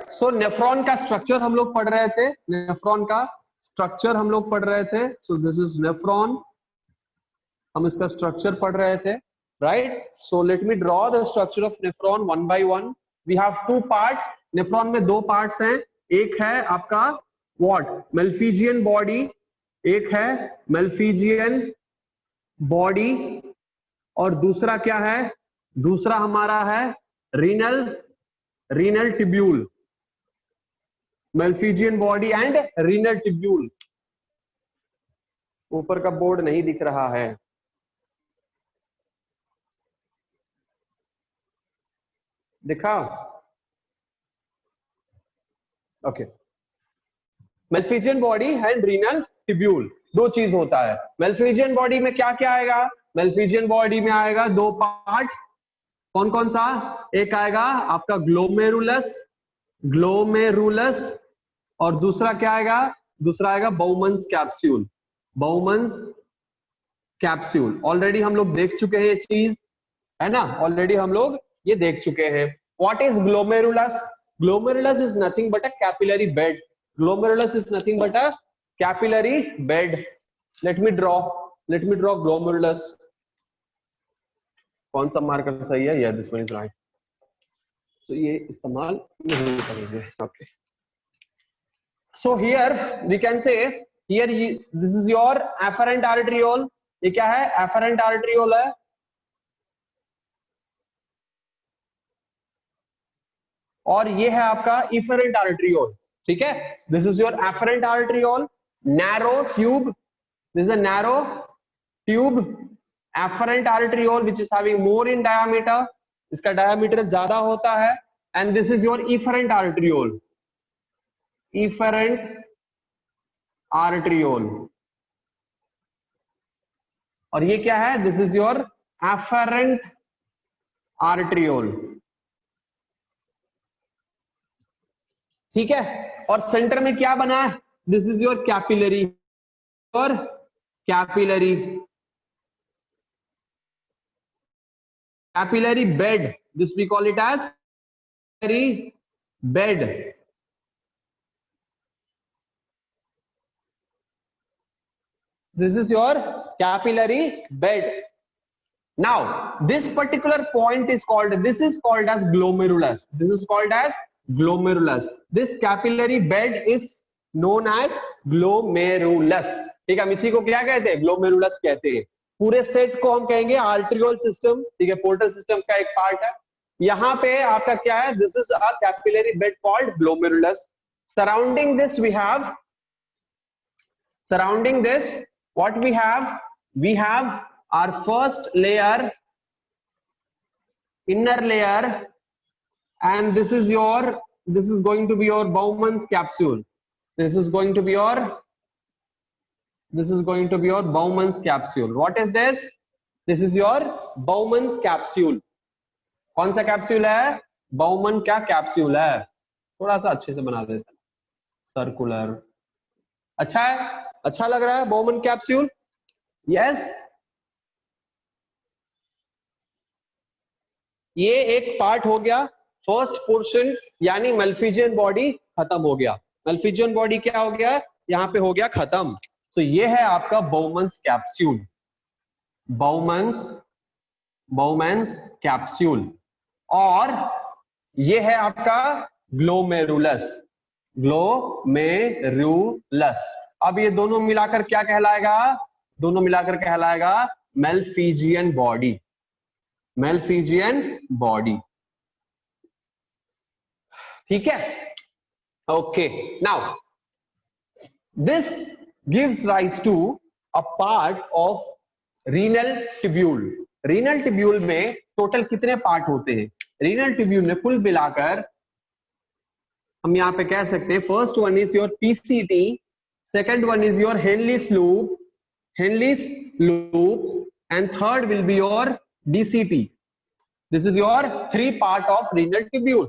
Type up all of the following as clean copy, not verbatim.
सो nephron का structure हम लोग पढ़ रहे थे, नेफ्रॉन का स्ट्रक्चर हम लोग पढ़ रहे थे। सो दिस इज नेफ्रॉन, हम इसका स्ट्रक्चर पढ़ रहे थे, right. So let me draw the structure of nephron one by one. We have to part, nephron में दो पार्ट्स हैं, एक है आपका व्हाट, मेल्फिजियन बॉडी, एक है मेल्फिजियन बॉडी, और दूसरा क्या है, दूसरा हमारा है renal tubule, Malpighian body and renal tubule. ऊपर का बोर्ड नहीं दिख रहा है, दिखा? Okay. Malpighian body and renal tubule, दो चीज होता है। मेल्फिजियन बॉडी में क्या क्या आएगा, मेल्फिजियन बॉडी में आएगा दो पार्ट, कौन कौन सा, एक आएगा आपका ग्लोमेरुलस, और दूसरा क्या आएगा, दूसरा आएगा बाउमन्स कैप्सूल, बाउमन्स कैप्सूल। ऑलरेडी हम लोग देख चुके हैं ये चीज, है ना, ऑलरेडी हम लोग ये देख चुके हैं। What is glomerulus? Glomerulus is nothing but a capillary bed, glomerulus is nothing but a capillary bed. Let me draw glomerulus. कौन सा मार्कर सही है? या this one is right. So ये इस्तेमाल नहीं करेंगे। Okay, so here we can say, here this is your afferent arteriole. ये क्या है? एफरेंट आर्टरियोल है, और ये है आपका इफरेंट आर्टरियोल, ठीक है। This is your afferent arteriole, narrow tube, this is a narrow tube afferent arteriole which is having more in diameter, इसका diameter ज्यादा होता है, and this is your efferent arteriole, efferent arteriole, और ये क्या है? This is your afferent arteriole, ठीक है। और सेंटर में क्या बना है? This is your capillary, और capillary bed, this we call it as capillary bed. This is your capillary bed. Now this particular point is called, this is called as glomerulus, this is called as glomerulus. This capillary bed is known as glomerulus, ठीक है। हम इसी को क्या कहते हैं? Glomerulus कहते हैं। पूरे सेट को हम कहेंगे आर्टरियोल सिस्टम, ठीक है, पोर्टल सिस्टम का एक पार्ट है। यहाँ पे आपका क्या है? This is a capillary bed called glomerulus. Surrounding this we have, surrounding this what we have our first layer, inner layer, and this is going to be your Bowman's capsule, this is going to be your Bowman's capsule. What is this? This is your Bowman's capsule. कौन सा capsule है? Bowman क्या capsule है? थोड़ा सा अच्छे से बना देते हैं, सर्कुलर। अच्छा है, अच्छा लग रहा है Bowman कैप्सूल? यस। ये एक पार्ट हो गया, फर्स्ट पोर्शन, यानी मेल्फिजियन बॉडी खत्म हो गया। मेल्फिजियन बॉडी क्या हो गया? यहाँ पे हो गया खत्म। तो ये है आपका बाउमन्स कैप्सूल, बाउमन्स कैप्सूल, और ये है आपका ग्लोमेरुलस, अब ये दोनों मिलाकर क्या कहलाएगा? दोनों मिलाकर कहलाएगा मेल्फिजियन बॉडी, ठीक है। Okay, now this gives rise to a part of renal tubule. renal tubule में टोटल कितने पार्ट होते हैं? renal tubule में कुल मिलाकर हम यहाँ पे कह सकते हैं, first one is your PCT, second one is your Henle's loop, and third will be your DCT. This is your three part of renal tubule.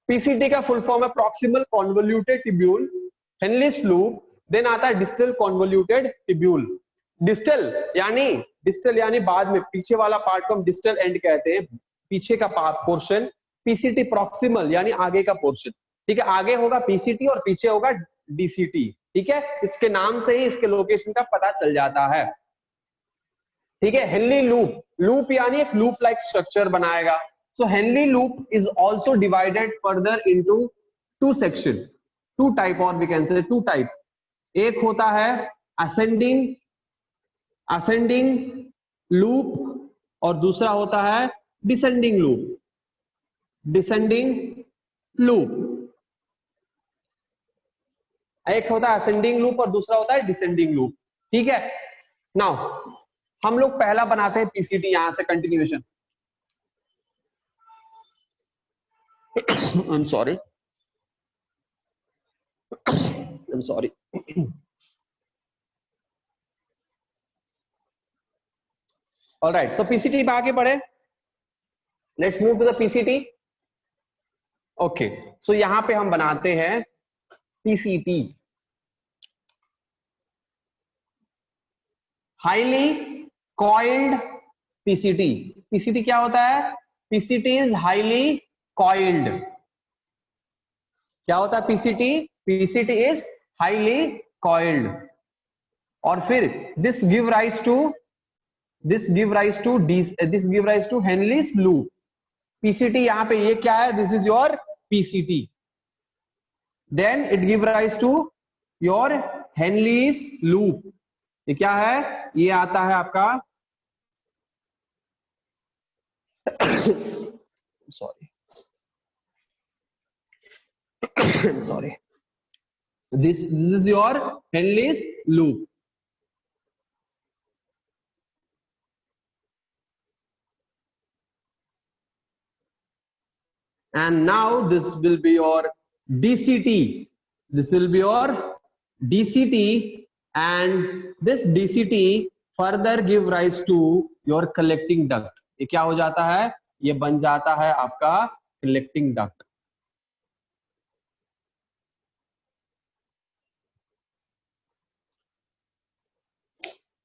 PCT का फुल फॉर्म है proximal convoluted tubule, Henle's loop, then आता है distal convoluted tubule. Distal यानी बाद में, पीछे वाला part को हम डिस्टल एंड कहते हैं, पीछे का पोर्शन, पीसीटी प्रॉक्सिमल यानी आगे का पोर्शन, ठीक है, आगे होगा पीसीटी और पीछे होगा डीसीटी, ठीक है, इसके नाम से ही इसके लोकेशन का पता चल जाता है, ठीक है। हेनली लूप, लूप यानी एक लूप लाइक स्ट्रक्चर बनाएगा। So Henle loop is also divided further into two section, two type, और we can say two type. एक होता है असेंडिंग असेंडिंग लूप और दूसरा होता है डिसेंडिंग लूप, डिसेंडिंग लूप। एक होता है असेंडिंग लूप और दूसरा होता है डिसेंडिंग लूप, ठीक है। नाउ हम लोग पहला बनाते हैं पीसीटी, यहां से continuation. I am sorry, I am sorry. Alright, तो पीसीटी पे आगे बढ़े, let's move to the PCT. Okay, so यहां पे हम बनाते हैं PCT, highly coiled PCT. PCT क्या होता है? PCT is highly coiled. क्या होता है PCT? PCT is highly coiled. और फिर this give rise to Henle's loop. PCT यहां पे ये क्या है? This is your PCT. Then it give rise to your Henle's loop. ये क्या है? ये आता है आपका sorry sorry, this is your Henley's loop. And now this will be your DCT. This will be your DCT, and this DCT further give rise to your collecting duct. ये क्या हो जाता है? ये बन जाता है आपका collecting duct.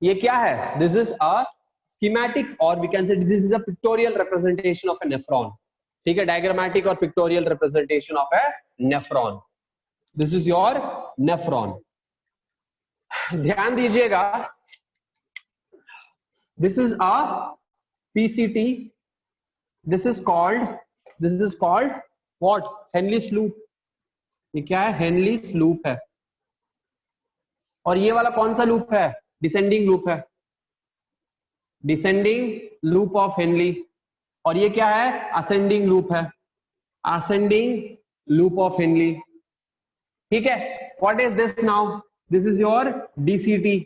ये क्या है? This is a schematic, or we can say this is a pictorial representation of a nephron. ठीक है, डायग्रामेटिक और pictorial representation of a nephron. This is your nephron. ध्यान दीजिएगा, this is a PCT, this is called what? Henle's loop. ये क्या है? हेनलीज loop है। और ये वाला कौन सा लूप है? डिसेंडिंग लूप है, डिसेंडिंग लूप ऑफ हेनली। और ये क्या है? असेंडिंग लूप है, असेंडिंग लूप ऑफ हेनली, ठीक है। What is this now? This is your DCT.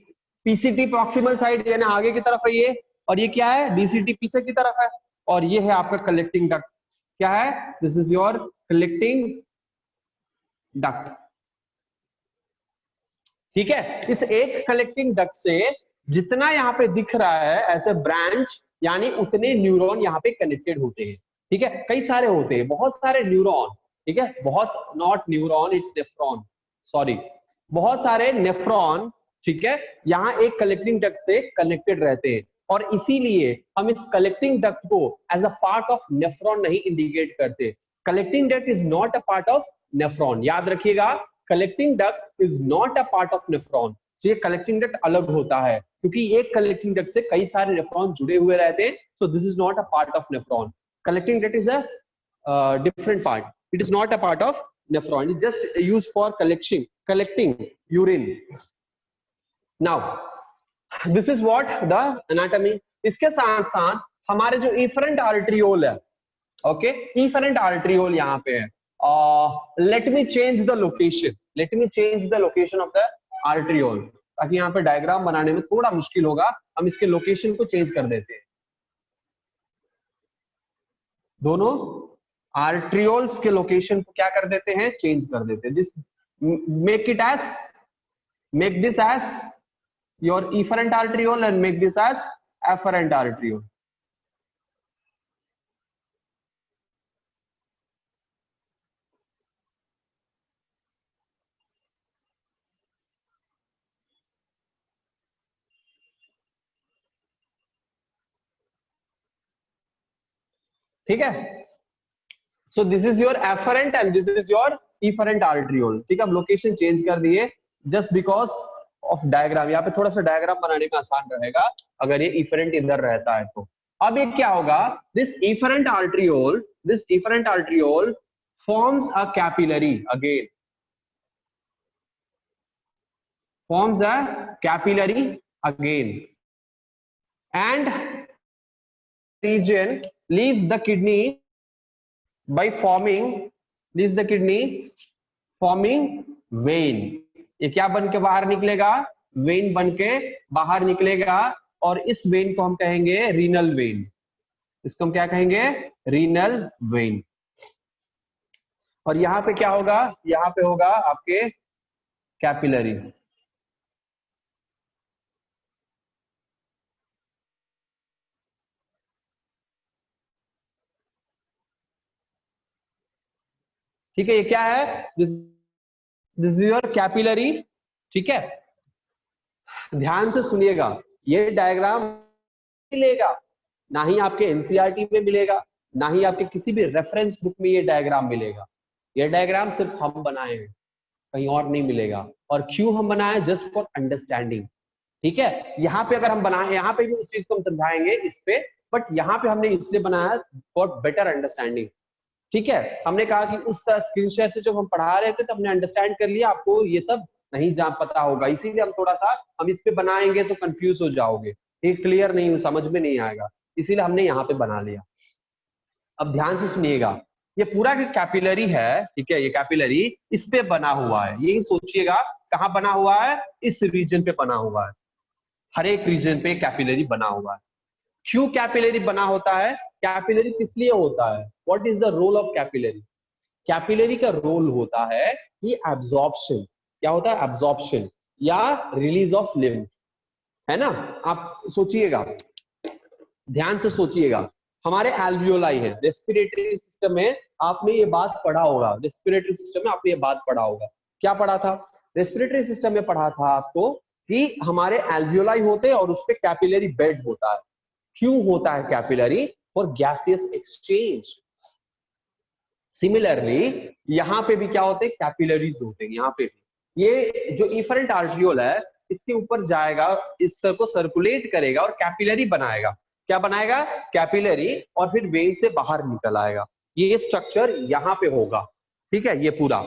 PCT proximal side यानी आगे की तरफ है ये, और ये क्या है? डीसीटी पीछे की तरफ है, और ये है आपका कलेक्टिंग डक्ट। क्या है? This is your collecting duct, ठीक है। इस एक कलेक्टिंग डक्ट से जितना यहाँ पे दिख रहा है ऐसे ब्रांच, यानी उतने न्यूरॉन यहाँ पे कनेक्टेड होते हैं, ठीक है। कई सारे होते हैं, बहुत सारे न्यूरॉन, ठीक है, बहुत, not neuron, it's nephron, sorry, बहुत सारे नेफ्रॉन, ठीक है, यहाँ एक कलेक्टिंग डक्ट से कनेक्टेड रहते हैं। और इसीलिए हम इस कलेक्टिंग डक्ट को as a part of nephron नहीं इंडिकेट करते। Collecting duct is not a part of nephron, याद रखिएगा, collecting duct is not a part of nephron. ये कलेक्टिंग डक्ट अलग होता है, क्योंकि एक कलेक्टिंग डक्ट से कई सारे नेफ्रॉन जुड़े हुए रहते हैं। सो this is not a part of nephron. Collecting duct is a different part. It is not a part of nephron. It's just used for collecting urine. Now, this is what the anatomy. इसके साथ साथ हमारे जो efferent arteriole है, okay, efferent arteriole यहाँ पे है। Let me change the location. Let me change the location of the arteriole, ताकि यहाँ पे डायग्राम बनाने में थोड़ा मुश्किल होगा। हम इसके लोकेशन को चेंज कर देते हैं, दोनों आर्ट्रियोल्स के लोकेशन को क्या कर देते हैं? चेंज कर देते हैं। This make this as your efferent arteriole and make this as afferent arteriole. ठीक है, so this is your afferent and this is your efferent arteriole. ठीक है, अब लोकेशन चेंज कर दिए जस्ट बिकॉज ऑफ डायग्राम। यहाँ पे थोड़ा सा डायग्राम बनाने में आसान रहेगा अगर ये इफरेंट इधर रहता है तो। अब ये क्या होगा, this efferent arteriole forms a capillary again, forms a capillary again, and region leaves the kidney by forming vein। ये क्या बन के बाहर निकलेगा, वेन बन के बाहर निकलेगा, और इस वेन को हम कहेंगे रीनल वेन। इसको हम क्या कहेंगे, रीनल वेन। और यहाँ पे क्या होगा, यहाँ पे होगा आपके कैपिलरी। ठीक है, ये क्या है, दिस इज योर कैपिलरी। ठीक है, ध्यान से सुनिएगा, ये डायग्राम मिलेगा ना ही आपके एनसीईआरटी में मिलेगा, ना ही आपके किसी भी रेफरेंस बुक में ये डायग्राम मिलेगा। ये डायग्राम सिर्फ हम बनाए हैं, कहीं और नहीं मिलेगा। और क्यों हम बनाए, जस्ट फॉर अंडरस्टैंडिंग। ठीक है, यहाँ पे अगर हम बनाए, यहाँ पे भी उस चीज को हम समझाएंगे इस पे, बट यहाँ पे हमने इसलिए बनाया फॉर बेटर अंडरस्टैंडिंग। ठीक है, हमने कहा कि उस स्क्रीन शेयर से जो हम पढ़ा रहे थे तो हमने अंडरस्टैंड कर लिया, आपको ये सब नहीं जान पता होगा, इसीलिए हम थोड़ा सा हम इस पे बनाएंगे तो कंफ्यूज हो जाओगे, ये क्लियर नहीं, समझ में नहीं आएगा, इसीलिए हमने यहाँ पे बना लिया। अब ध्यान से सुनिएगा, ये पूरा कैपिलरी है, ठीक है, ये कैपिलरी इस पे बना हुआ है। यही सोचिएगा कहाँ बना हुआ है, इस रीजन पे बना हुआ है, हर एक रीजन पे कैपिलरी बना हुआ है। क्यों कैपिलरी बना होता है, कैपिलरी किस लिए होता है, what is the role of capillary. Capillary का रोल होता है कि एब्जॉर्प्शन, क्या होता है, एब्जॉर्प्शन या रिलीज ऑफ लिम्फ, है ना। आप सोचिएगा, ध्यान से सोचिएगा, हमारे एल्वियोलाई है, रेस्पिरेटरी सिस्टम में आपने ये बात पढ़ा होगा, रेस्पिरेटरी सिस्टम में आपने ये बात पढ़ा होगा। क्या पढ़ा था, रेस्पिरेटरी सिस्टम में पढ़ा था आपको कि हमारे एल्वियोलाई होते हैं और उस पे कैपिलरी बेड होता है। क्यों होता है capillary, for gaseous exchange. Similarly यहाँ पे भी क्या होते हैं, कैपिलरीज होते हैं। यहाँ पे भी ये जो इफरेंट आर्ट्रियोल है, इसके ऊपर जाएगा, इस को सर्कुलेट करेगा और कैपिलरी बनाएगा। क्या बनाएगा, कैपिलरी, और फिर वेन से बाहर निकल आएगा। ये स्ट्रक्चर यहाँ पे होगा। ठीक है, ये पूरा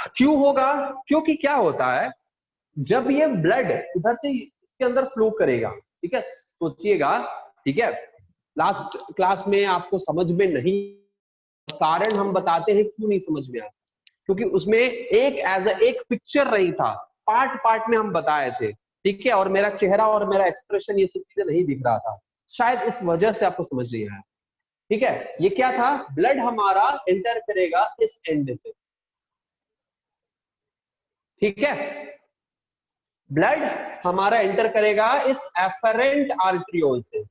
क्यों होगा, क्योंकि क्या होता है, जब ये ब्लड इधर से इसके अंदर फ्लो करेगा, ठीक है, सोचिएगा, ठीक है, लास्ट क्लास में आपको समझ में नहीं, कारण हम बताते हैं क्यों नहीं समझ में आया, क्योंकि उसमें एक पिक्चर नहीं था, पार्ट पार्ट में हम बताए थे। ठीक है, और मेरा चेहरा और मेरा एक्सप्रेशन ये सब चीजें नहीं दिख रहा था, शायद इस वजह से आपको समझ नहीं आया। ठीक है, ये क्या था, ब्लड हमारा एंटर करेगा इस एंड से। ठीक है, ब्लड हमारा एंटर करेगा इस एफरेंट आर्टरियोल से,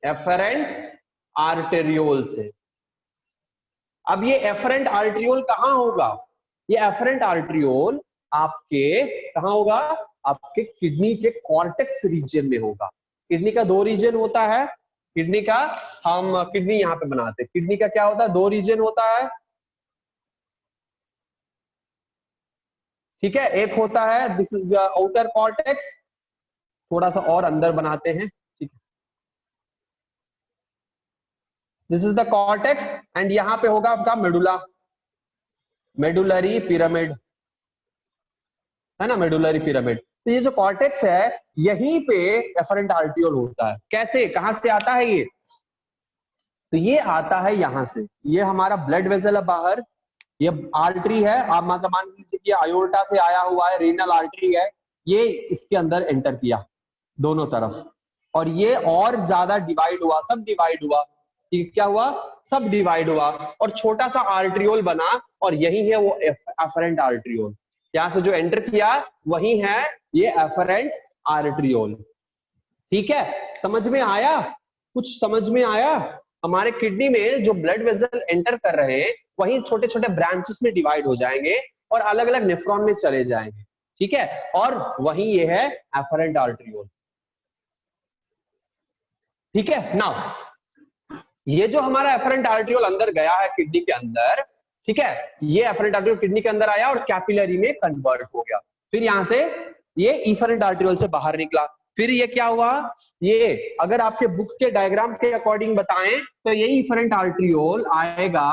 एफरेंट आर्टेरियोल से। अब ये एफरेंट आर्टरियोल कहां होगा, ये एफरेंट आर्टरियोल आपके कहां होगा, आपके किडनी के कॉर्टेक्स रीजन में होगा। किडनी का दो रीजन होता है, किडनी का, हम किडनी यहां पे बनाते हैं, किडनी का क्या होता है, दो रीजन होता है। ठीक है, एक होता है this is the outer cortex, थोड़ा सा और अंदर बनाते हैं। ठीक है, this is the cortex, and यहां पे होगा आपका मेडुला, मेडुलरी पिरामिड, है ना, मेडुलरी पिरामिड। तो ये जो कॉर्टेक्स है, यहीं पे एफरेंट आर्टियोल होता है। कैसे, कहां से आता है ये, तो ये आता है यहां से, ये हमारा ब्लड वेसल है बाहर, ये आर्टरी है, आप मान लीजिए कि आयोर्टा से आया हुआ है, रीनल आर्टरी है, ये इसके अंदर एंटर किया दोनों तरफ, और ये और ज्यादा डिवाइड हुआ, सब डिवाइड हुआ। ठीक, क्या हुआ, सब डिवाइड हुआ, और छोटा सा आर्ट्रियोल बना, और यही है वो एफरेंट आर्ट्रियोल। यहां से जो एंटर किया वही है ये एफरेंट आर्ट्रियोल। ठीक है, समझ में आया, कुछ समझ में आया। हमारे किडनी में जो ब्लड वेसल एंटर कर रहे हैं, वही छोटे छोटे ब्रांचेस में डिवाइड हो जाएंगे और अलग अलग नेफ्रॉन में चले जाएंगे। ठीक है, और वही ये है एफरेंट आर्ट्रियोल। ठीक है, नाउ ये जो हमारा एफरेंट आर्ट्रियोल अंदर गया है किडनी के अंदर, ठीक है, ये एफरेंट आर्ट्रियोल किडनी के अंदर आया और कैपिलरी में कन्वर्ट हो गया, फिर यहां से ये इफरेंट आर्ट्रियोल से बाहर निकला, फिर ये क्या हुआ, ये अगर आपके बुक के डायग्राम के अकॉर्डिंग बताएं तो ये इफरेंट आर्ट्रियोल आएगा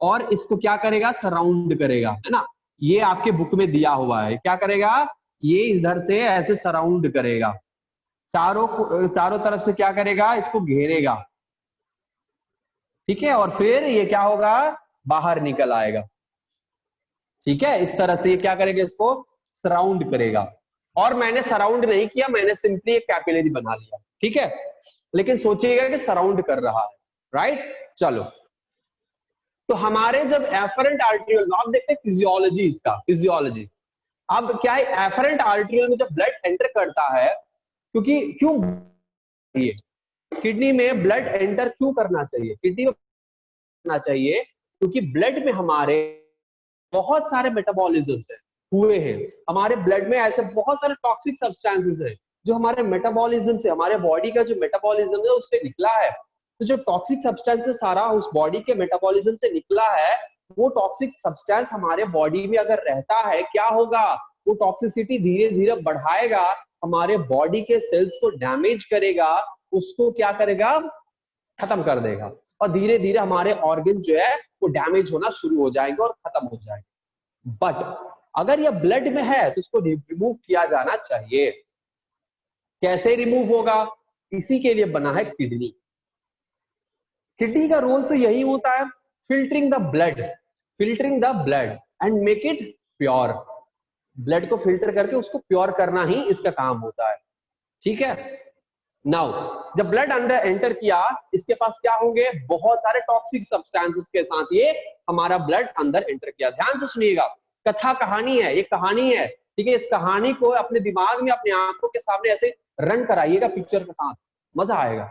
और इसको क्या करेगा, सराउंड करेगा, है ना, ये आपके बुक में दिया हुआ है, क्या करेगा, ये इधर से ऐसे सराउंड करेगा, चारों तरफ से क्या करेगा, इसको घेरेगा, ठीक है, और फिर ये क्या होगा, बाहर निकल आएगा, ठीक है, इस तरह से ये क्या करेगा, इसको सराउंड करेगा, और मैंने सराउंड नहीं किया, मैंने सिंपली एक कैपिलरी बना लिया, ठीक है, लेकिन सोचिएगा कि सराउंड कर रहा है, राइट। चलो, तो हमारे जब एफरेंट आर्ट्रियोल, आप देखते हैं फिजियोलॉजी, इसका फिजियोलॉजी, अब क्या है, एफरेंट आर्ट्रियोल में जब ब्लड एंटर करता है, क्योंकि क्यों ये किडनी में ब्लड एंटर क्यों करना चाहिए, किडनी में करना चाहिए क्योंकि ब्लड में हमारे बहुत सारे मेटाबॉलिज्म्स है, हुए हैं, हमारे ब्लड में ऐसे बहुत सारे टॉक्सिक सब्सटेंसेस है जो हमारे मेटाबॉलिज्म से, हमारे बॉडी का जो मेटाबॉलिज्म है उससे निकला है, तो जो टॉक्सिक सब्सटेंसेस सारा उस बॉडी के मेटाबॉलिज्म से निकला है, वो टॉक्सिक सब्सटेंस हमारे बॉडी में अगर रहता है, क्या होगा, वो टॉक्सिसिटी धीरे धीरे बढ़ाएगा, हमारे बॉडी के सेल्स को डैमेज करेगा, उसको क्या करेगा, खत्म कर देगा, और धीरे धीरे हमारे ऑर्गन जो है वो डैमेज होना शुरू हो जाएंगे और खत्म हो जाएंगे। बट अगर ये ब्लड में है तो इसको रिमूव किया जाना चाहिए। कैसे रिमूव होगा, इसी के लिए बना है किडनी। किडनी का रोल तो यही होता है, filtering the blood and make it pure. Blood को फिल्टर करके उसको प्योर करना ही इसका काम होता है, ठीक है। नाउ जब ब्लड अंदर एंटर किया, इसके पास क्या होंगे, बहुत सारे टॉक्सिक सब्सटेंसेस के साथ ये हमारा ब्लड अंदर एंटर किया। ध्यान से सुनिएगा, कथा कहानी है, एक कहानी है, ठीक है, इस कहानी को अपने दिमाग में, अपने आंखों के सामने ऐसे रन कराइएगा पिक्चर के साथ, मजा आएगा,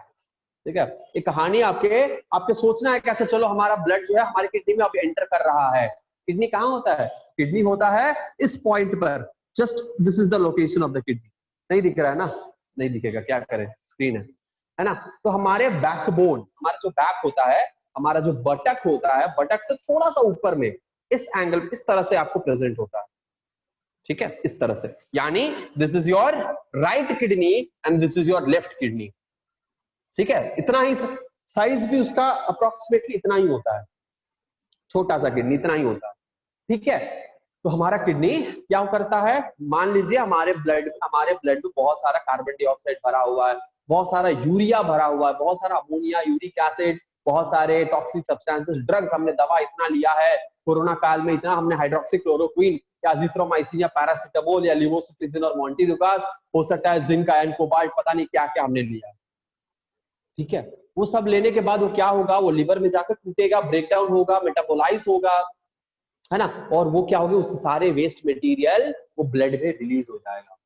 ठीक है। एक कहानी आपके सोचना है कैसे, चलो हमारा ब्लड जो है हमारी किडनी में अब एंटर कर रहा है। किडनी कहाँ होता है, किडनी होता है इस पॉइंट पर, just this is the location of the kidney. नहीं दिख रहा है ना, नहीं दिखेगा, क्या करें, स्क्रीन है ना। तो हमारे बैकबोन, हमारा जो बैक होता है, हमारा जो बटक होता है, बटक से थोड़ा सा ऊपर में इस एंगल, इस तरह से आपको प्रेजेंट होता है, ठीक है, इस तरह से, यानी this is your right kidney and this is your left kidney, ठीक है। इतना ही साइज भी उसका अप्रोक्सीमेटली इतना ही होता है, छोटा सा किडनी इतना ही होता है, ठीक है। तो हमारा किडनी क्या करता है, मान लीजिए हमारे ब्लड में बहुत सारा कार्बन डाइऑक्साइड भरा हुआ है, बहुत सारा यूरिया भरा हुआ है, बहुत सारा अमोनिया, यूरिक एसिड, बहुत सारे टॉक्सिक सब्सटेंसेस, ड्रग्स, हमने दवा इतना लिया है कोरोना काल में, इतना हमने हाइड्रोक्सीक्लोरोक्विन या अजिथ्रोमाइसिन या पैरासिटामोल या लिवोसिट्रिजिन और मॉन्टेलुकास, हो सकता है जिंक, आयरन, कोबाल्ट, पता नहीं क्या क्या हमने लिया, ठीक है। वो सब लेने के बाद वो क्या होगा, वो लिवर में जाकर टूटेगा, ब्रेकडाउन होगा, मेटाबोलाइज होगा, है ना, और वो क्या होगा, उस सारे वेस्ट मटेरियल वो ब्लड में रिलीज हो जाएगा।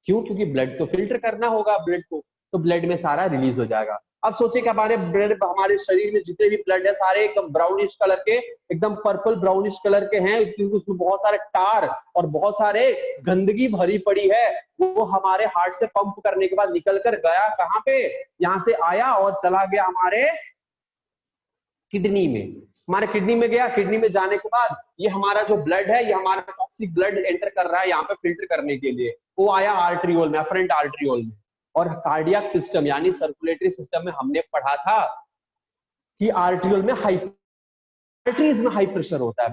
क्यों, क्योंकि ब्लड को फिल्टर करना होगा ब्लड को, तो ब्लड में सारा रिलीज हो जाएगा। अब सोचिए कि हमारे ब्लड, हमारे शरीर में जितने भी ब्लड है सारे एकदम ब्राउनिश कलर के, एकदम पर्पल ब्राउनिश कलर के हैं, क्योंकि उसमें बहुत सारे टार और बहुत सारे गंदगी भरी पड़ी है। वो हमारे हार्ट से पंप करने के बाद निकल कर गया कहाँ पे, यहाँ से आया और चला गया हमारे किडनी में, हमारे किडनी में गया, किडनी में जाने के बाद ये हमारा जो ब्लड है, ये हमारा टॉक्सिक ब्लड एंटर कर रहा है यहाँ पे फिल्टर करने के लिए, वो आया आर्ट्रियोल में, एफरेंट आर्ट्रियोल में। और कार्डियक सिस्टम यानी सर्कुलेटरी सिस्टम में हमने पढ़ा था कि आर्ट्रियोल में आर्टरीज में हाई प्रेशर होता है,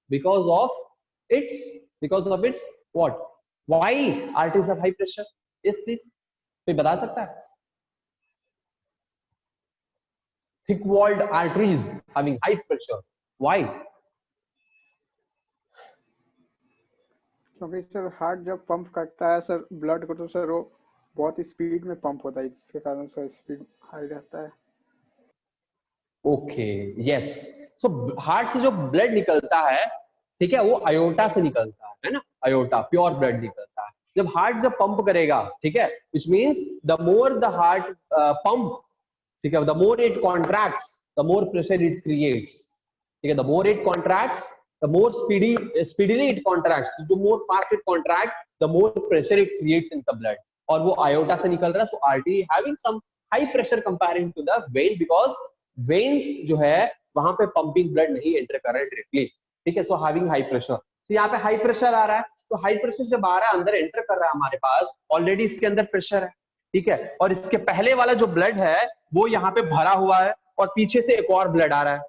because of its what, why arteries have high pressure, yes please, कोई बता सकता है। thick walled arteries having high pressure, why? क्योंकि सर हार्ट जब पंप करता है सर ब्लड को, तो सर वो बहुत स्पीड में पंप होता है, इसके कारण सर स्पीड हाई रहता है। ओके, यस, सो हार्ट से जो ब्लड निकलता है, ठीक है, वो अयोटा से निकलता है ना, अयोटा प्योर ब्लड निकलता है। जब हार्ट जब पंप करेगा, ठीक है, which means the more the heart pump, ठीक है, the more it contracts, the more pressure it creates, ठीक है, the more it contracts, the more speedily it contracts, the more fast it contracts, the more pressure it creates in the blood, और वो aorta से निकल रहा है, so artery having some high pressure comparing to the vein, because veins जो है वहां पे पंपिंग ब्लड नहीं एंटर कर रहा है डायरेक्टली, ठीक है। सो हैविंग हाई प्रेशर, तो यहाँ पे हाई प्रेशर आ रहा है, तो हाई प्रेशर जब आ रहा है अंदर एंटर कर रहा है हमारे पास, ऑलरेडी इसके अंदर प्रेशर है, ठीक है। और इसके पहले वाला जो ब्लड है वो यहाँ पे भरा हुआ है और पीछे से एक और ब्लड आ रहा है,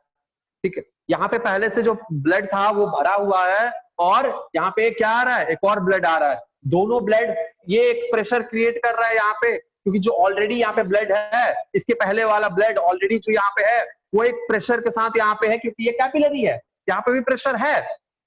ठीक है। यहाँ पे पहले से जो ब्लड था वो भरा हुआ है और यहाँ पे क्या आ रहा है, एक और ब्लड आ रहा है। दोनों ब्लड ये एक प्रेशर क्रिएट कर रहा है यहाँ पे, क्योंकि जो ऑलरेडी यहाँ पे ब्लड है, इसके पहले वाला ब्लड ऑलरेडी जो यहाँ पे है वो एक प्रेशर के साथ यहाँ पे है, क्योंकि ये कैपिलरी है, यहाँ पे भी प्रेशर है,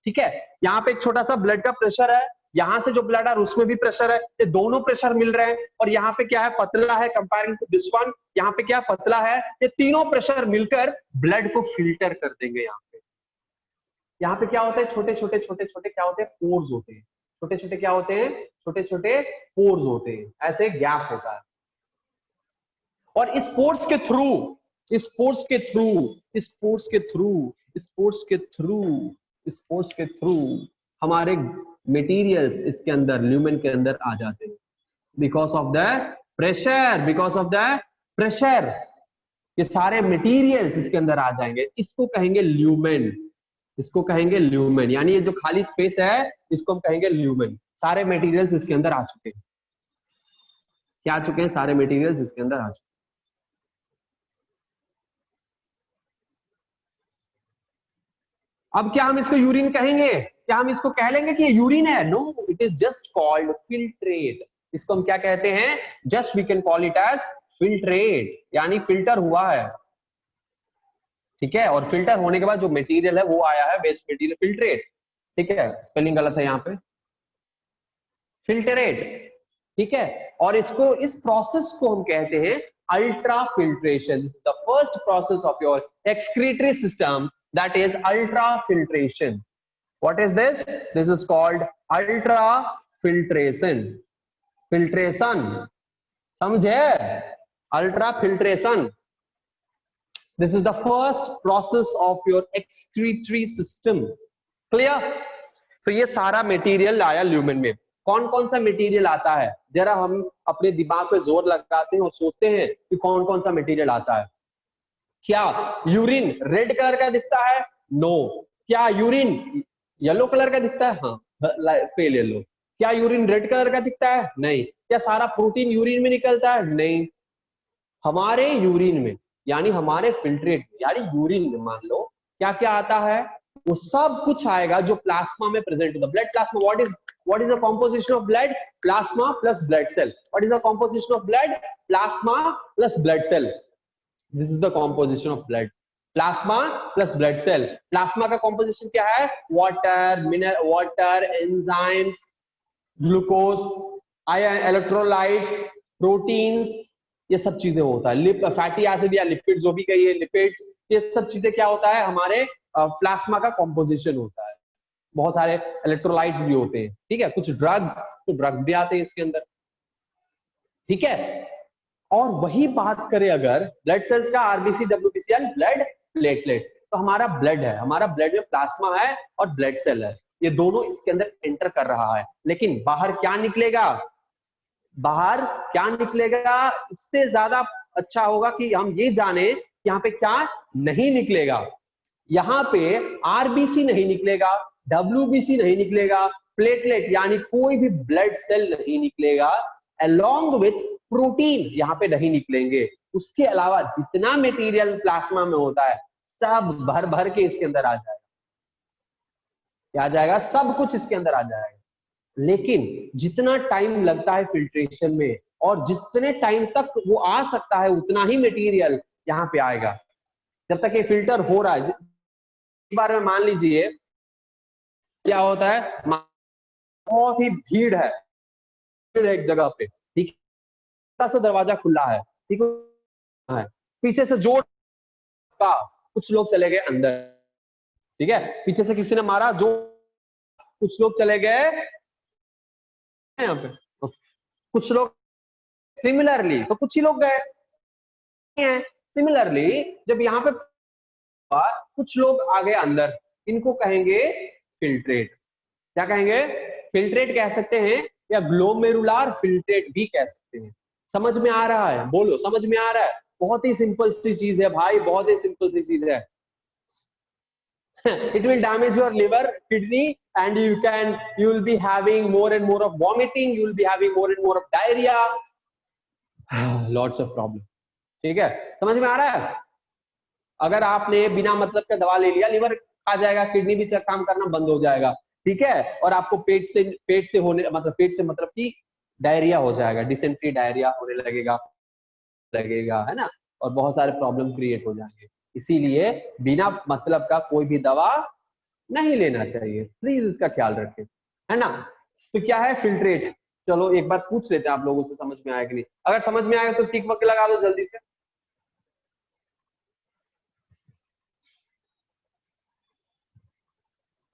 ठीक है। यहाँ पे एक छोटा सा ब्लड का प्रेशर है, यहाँ से जो ब्लड आ रहा है उसमें भी प्रेशर है, ये दोनों प्रेशर मिल रहे हैं। और यहाँ पे क्या है, पतला है कंपेयरिंग टू दिस वन, यहाँ पे क्या पतला है। ये तीनों प्रेशर मिलकर ब्लड को फिल्टर कर देंगे। यहाँ पे क्या होता है, छोटे छोटे छोटे छोटे क्या होते हैं, पोर्स होते हैं, छोटे छोटे क्या होते हैं, छोटे छोटे पोर्स होते हैं, ऐसे गैप होता है। और इस पोर्स के थ्रू, इस पोर्स के थ्रू, इस पोर्स के थ्रू, इस पोर्स के थ्रू, इस पोर्स के थ्रू हमारे मटेरियल्स इसके अंदर, ल्यूमेन के अंदर आ जाते हैं, because of the pressure, because of the pressure ये सारे मटेरियल्स इसके अंदर आ जाएंगे। इसको कहेंगे ल्यूमेन, इसको कहेंगे ल्यूमेन, यानी ये जो खाली स्पेस है इसको हम कहेंगे ल्यूमेन। सारे मटेरियल्स इसके अंदर आ चुके हैं, क्या आ चुके हैं, सारे मटेरियल्स इसके अंदर आ चुके हैं। अब क्या हम इसको यूरिन कहेंगे, क्या हम इसको कह लेंगे कि ये यूरिन है? No, it is just called filtrate. इसको हम क्या कहते हैं, just we can call it as filtrate, यानी फिल्टर हुआ है, ठीक है। और फिल्टर होने के बाद जो मटेरियल है वो आया है वेस्ट मटेरियल, फिल्ट्रेट, ठीक है। स्पेलिंग गलत है यहाँ पे, फिल्टरेट, ठीक है। और इसको, इस प्रोसेस को हम कहते हैं ultra filtration. The first process of your excretory system, that is ultrafiltration. What is this? This is called ultrafiltration. Filtration, समझे? Ultrafiltration. This is the first process of your excretory system. Clear? तो ये सारा material आया lumen में। कौन कौन सा material आता है, जरा हम अपने दिमाग पे जोर लगाते हैं और सोचते हैं कि कौन कौन सा मटेरियल आता है। क्या यूरिन रेड कलर का दिखता है? नो। क्या यूरिन येलो कलर का दिखता है? हाँ, पेल येलो। क्या यूरिन रेड कलर का दिखता है? नहीं। क्या सारा प्रोटीन यूरिन में निकलता है? नहीं। हमारे यूरिन में, यानी हमारे फिल्ट्रेट, यानी यूरिन में मान लो क्या क्या आता है, वो सब कुछ आएगा जो प्लाज्मा में प्रेजेंट होता है। Blood plasma, what is the composition of blood? Plasma plus blood cell. What is the composition of blood? Plasma plus blood cell. This is the composition of blood. Plasma plus blood cell. Plasma का composition क्या है? Water, mineral water, enzymes, glucose, ion, electrolytes, proteins, ये सब चीजें होता है। Fatty acid या lipid जो भी कहिए, लिपिड्स, ये सब चीजें क्या होता है, हमारे प्लाज्मा का composition होता है। बहुत सारे इलेक्ट्रोलाइट्स भी होते हैं, ठीक है। कुछ ड्रग्स, तो ड्रग्स भी आते हैं इसके अंदर, ठीक है। और वही बात करें अगर ब्लड सेल्स का, आरबीसी, डब्ल्यूबीसी, ब्लड प्लेटलेट्स, तो हमारा ब्लड है, हमारा ब्लड में प्लाज्मा है और ब्लड सेल है, ये दोनों इसके अंदर एंटर कर रहा है। लेकिन बाहर क्या निकलेगा, बाहर क्या निकलेगा, इससे ज्यादा अच्छा होगा कि हम ये जाने कि यहाँ पे क्या नहीं निकलेगा। यहाँ पे आरबीसी नहीं निकलेगा, डब्ल्यूबीसी नहीं निकलेगा, प्लेटलेट यानी कोई भी ब्लड सेल नहीं निकलेगा, along with प्रोटीन यहाँ पे नहीं निकलेंगे। उसके अलावा जितना मटेरियल प्लाज्मा में होता है सब भर भर के इसके अंदर आ जाएगा, क्या आ जाएगा, सब कुछ इसके अंदर आ जाएगा। लेकिन जितना टाइम लगता है फिल्ट्रेशन में, और जितने टाइम तक वो आ सकता है उतना ही मटेरियल यहाँ पे आएगा। जब तक ये फिल्टर हो रहा है, एक बार में मान लीजिए क्या होता है, बहुत ही भीड़ है एक जगह पे, ठीक है, दरवाजा खुला है, ठीक है, पीछे से जोर का कुछ लोग चले गए अंदर, ठीक है, पीछे से किसी ने मारा, जो कुछ लोग चले गए यहाँ पे, कुछ लोग सिमिलरली, तो कुछ ही लोग गए। सिमिलरली जब यहाँ पे कुछ लोग आ गए अंदर, इनको कहेंगे फिल्ट्रेट। क्या कहेंगे? फिल्ट्रेट कह सकते हैं या ग्लोमेरुलर फिल्ट्रेट भी कह सकते हैं। समझ में आ रहा है? बोलो, समझ में आ रहा है? बहुत ही सिंपल सी चीज है भाई, बहुत ही सिंपल सी चीज है। It will damage your liver, kidney, and you will be having more and more of vomiting, you will be having more and more of diarrhea, lots of problem. ठीक है, समझ में आ रहा है? अगर आपने बिना मतलब का दवा ले लिया, लिवर खा जाएगा, किडनी भी काम करना बंद हो जाएगा, ठीक है, और आपको पेट से होने मतलब कि डायरिया हो जाएगा, डिसेंट्री डायरिया होने लगेगा, है ना, और बहुत सारे प्रॉब्लम क्रिएट हो जाएंगे। इसीलिए बिना मतलब का कोई भी दवा नहीं लेना चाहिए, प्लीज इसका ख्याल रखें, है ना। तो क्या है फिल्ट्रेट? चलो एक बार पूछ लेते हैं आप लोगों से, समझ में आया कि नहीं? अगर समझ में आया तो टिक वक लगा दो जल्दी से।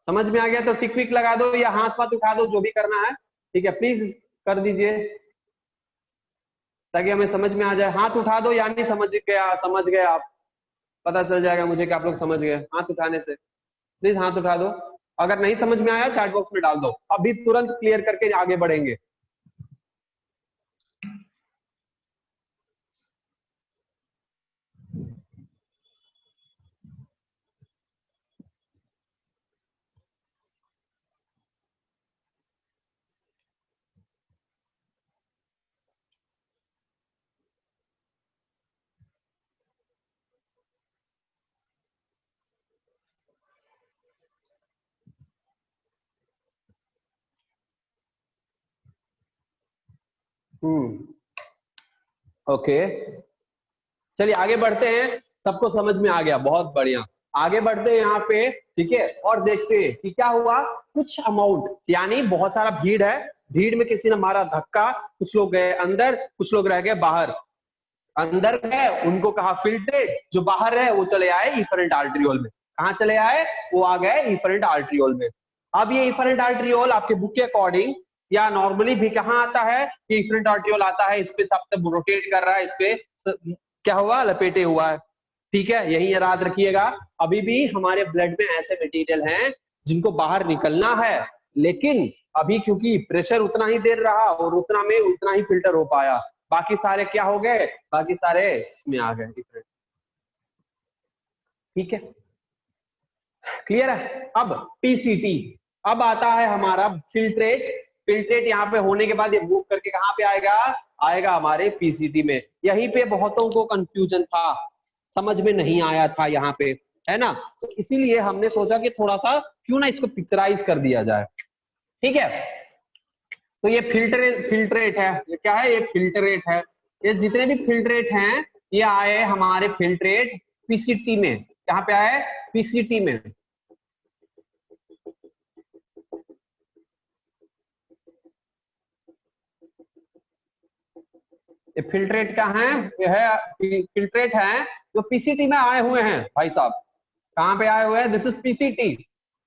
समझ में आ गया तो टिक विक लगा दो या हाथ पाथ उठा दो, जो भी करना है, ठीक है, प्लीज कर दीजिए ताकि हमें समझ में आ जाए। हाथ उठा दो यानी समझ गए आप, पता चल जाएगा मुझे कि आप लोग समझ गए हाथ उठाने से। प्लीज हाथ उठा दो। अगर नहीं समझ में आया चैट बॉक्स में डाल दो, अभी तुरंत क्लियर करके आगे बढ़ेंगे। ओके, चलिए आगे बढ़ते हैं। सबको समझ में आ गया, बहुत बढ़िया। आगे बढ़ते हैं यहाँ पे, ठीक है, और देखते हैं कि क्या हुआ। कुछ अमाउंट यानी बहुत सारा भीड़ है, भीड़ में किसी ने मारा धक्का, कुछ लोग गए अंदर, कुछ लोग रह गए बाहर। अंदर गए उनको कहा फिल्ट्रेट, जो बाहर है वो चले आए इफरेंट आर्ट्रियोल में। कहाँ चले आए? वो आ गए इफरेंट आर्ट्रियोल में। अब ये इफरेंट आर्ट्रियोल आपके बुक के अकॉर्डिंग या नॉर्मली भी कहाँ आता है कि इफरेंट आर्ट्रियोल आता है, इस पे सबसे रोटेट कर रहा है, इस पे क्या हुआ, लपेटे हुआ है, ठीक है, यही याद रखिएगा। अभी भी हमारे ब्लड में ऐसे मटेरियल हैं जिनको बाहर निकलना है, लेकिन अभी क्योंकि प्रेशर उतना ही देर रहा और उतना में उतना ही फिल्टर हो पाया, बाकी सारे क्या हो गए, बाकी सारे इसमें आ गए डिफरेंट, ठीक है, क्लियर है। अब पीसीटी, अब आता है हमारा फिल्ट्रेट। फिल्ट्रेट यहाँ पे होने के बाद ये मूव करके कहाँ पे आएगा हमारे पीसीटी में। यहीं पे बहुतों को कंफ्यूजन था, समझ में नहीं आया था यहाँ पे, है ना, तो इसीलिए हमने सोचा कि थोड़ा सा क्यों ना इसको पिक्चराइज कर दिया जाए, ठीक है। तो ये फिल्ट्रेट है, ये क्या है, ये फिल्ट्रेट है। ये जितने भी फिल्ट्रेट हैं ये आए हमारे फिल्ट्रेट पीसीटी में। कहाँ पे आए? पीसीटी में। ये फिल्ट्रेट का है, ये है फिल्ट्रेट है जो पीसीटी में आए हुए हैं भाई साहब। कहाँ पे आए हुए हैं? दिस इज पीसीटी,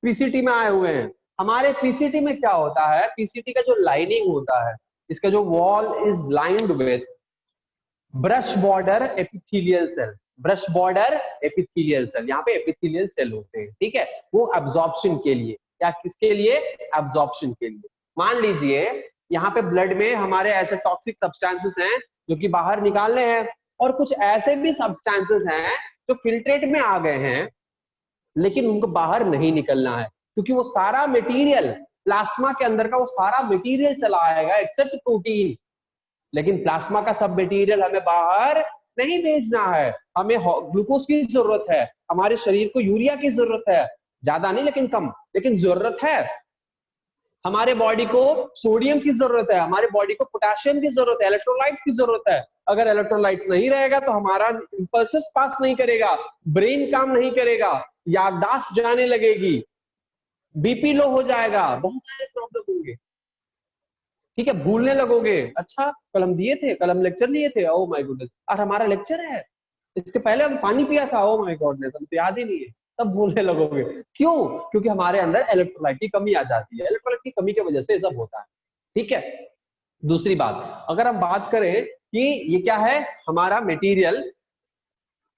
पीसीटी में आए हुए हैं। हमारे पीसीटी में क्या होता है, पीसीटी का जो लाइनिंग होता है, इसका जो wall is lined with brush border epithelial cell. Brush border epithelial cell, यहाँ पे एपिथेलियल सेल होते हैं, ठीक है, वो एब्जॉर्प्शन के लिए, या किसके लिए? एब्जॉर्प्शन के लिए। मान लीजिए यहाँ पे ब्लड में हमारे ऐसे टॉक्सिक सब्सटेंसेस हैं जो कि बाहर निकालने हैं, और कुछ ऐसे भी सब्सटेंसेस हैं जो फिल्ट्रेट में आ गए हैं लेकिन उनको बाहर नहीं निकलना है, क्योंकि वो सारा मटेरियल प्लाज्मा के अंदर का वो सारा मटेरियल चला आएगा एक्सेप्ट प्रोटीन, लेकिन प्लाज्मा का सब मटेरियल हमें बाहर नहीं भेजना है। हमें ग्लूकोज की जरूरत है, हमारे शरीर को यूरिया की जरूरत है, ज्यादा नहीं लेकिन कम, लेकिन जरूरत है। हमारे बॉडी को सोडियम की जरूरत है, हमारे बॉडी को पोटेशियम की जरूरत है, इलेक्ट्रोलाइट्स की जरूरत है। अगर इलेक्ट्रोलाइट्स नहीं रहेगा तो हमारा इंपल्सेस पास नहीं करेगा, ब्रेन काम नहीं करेगा, याददाश्त जाने लगेगी, बीपी लो हो जाएगा, बहुत सारे प्रॉब्लम होंगे, ठीक है, भूलने लगोगे। अच्छा कल हम दिए थे, कल हम लेक्चर लिए थे, ओ माय गॉड, और हमारा लेक्चर है, इसके पहले हम पानी पिया था, ओ माय गॉड, तो याद ही नहीं है, सब भूलने लगोगे। क्यों? क्योंकि हमारे अंदर इलेक्ट्रोलाइट की कमी आ जाती है, इलेक्ट्रोलाइट की कमी की वजह से सब होता है, ठीक है। दूसरी बात, अगर हम बात करें कि ये क्या है हमारा मटेरियल,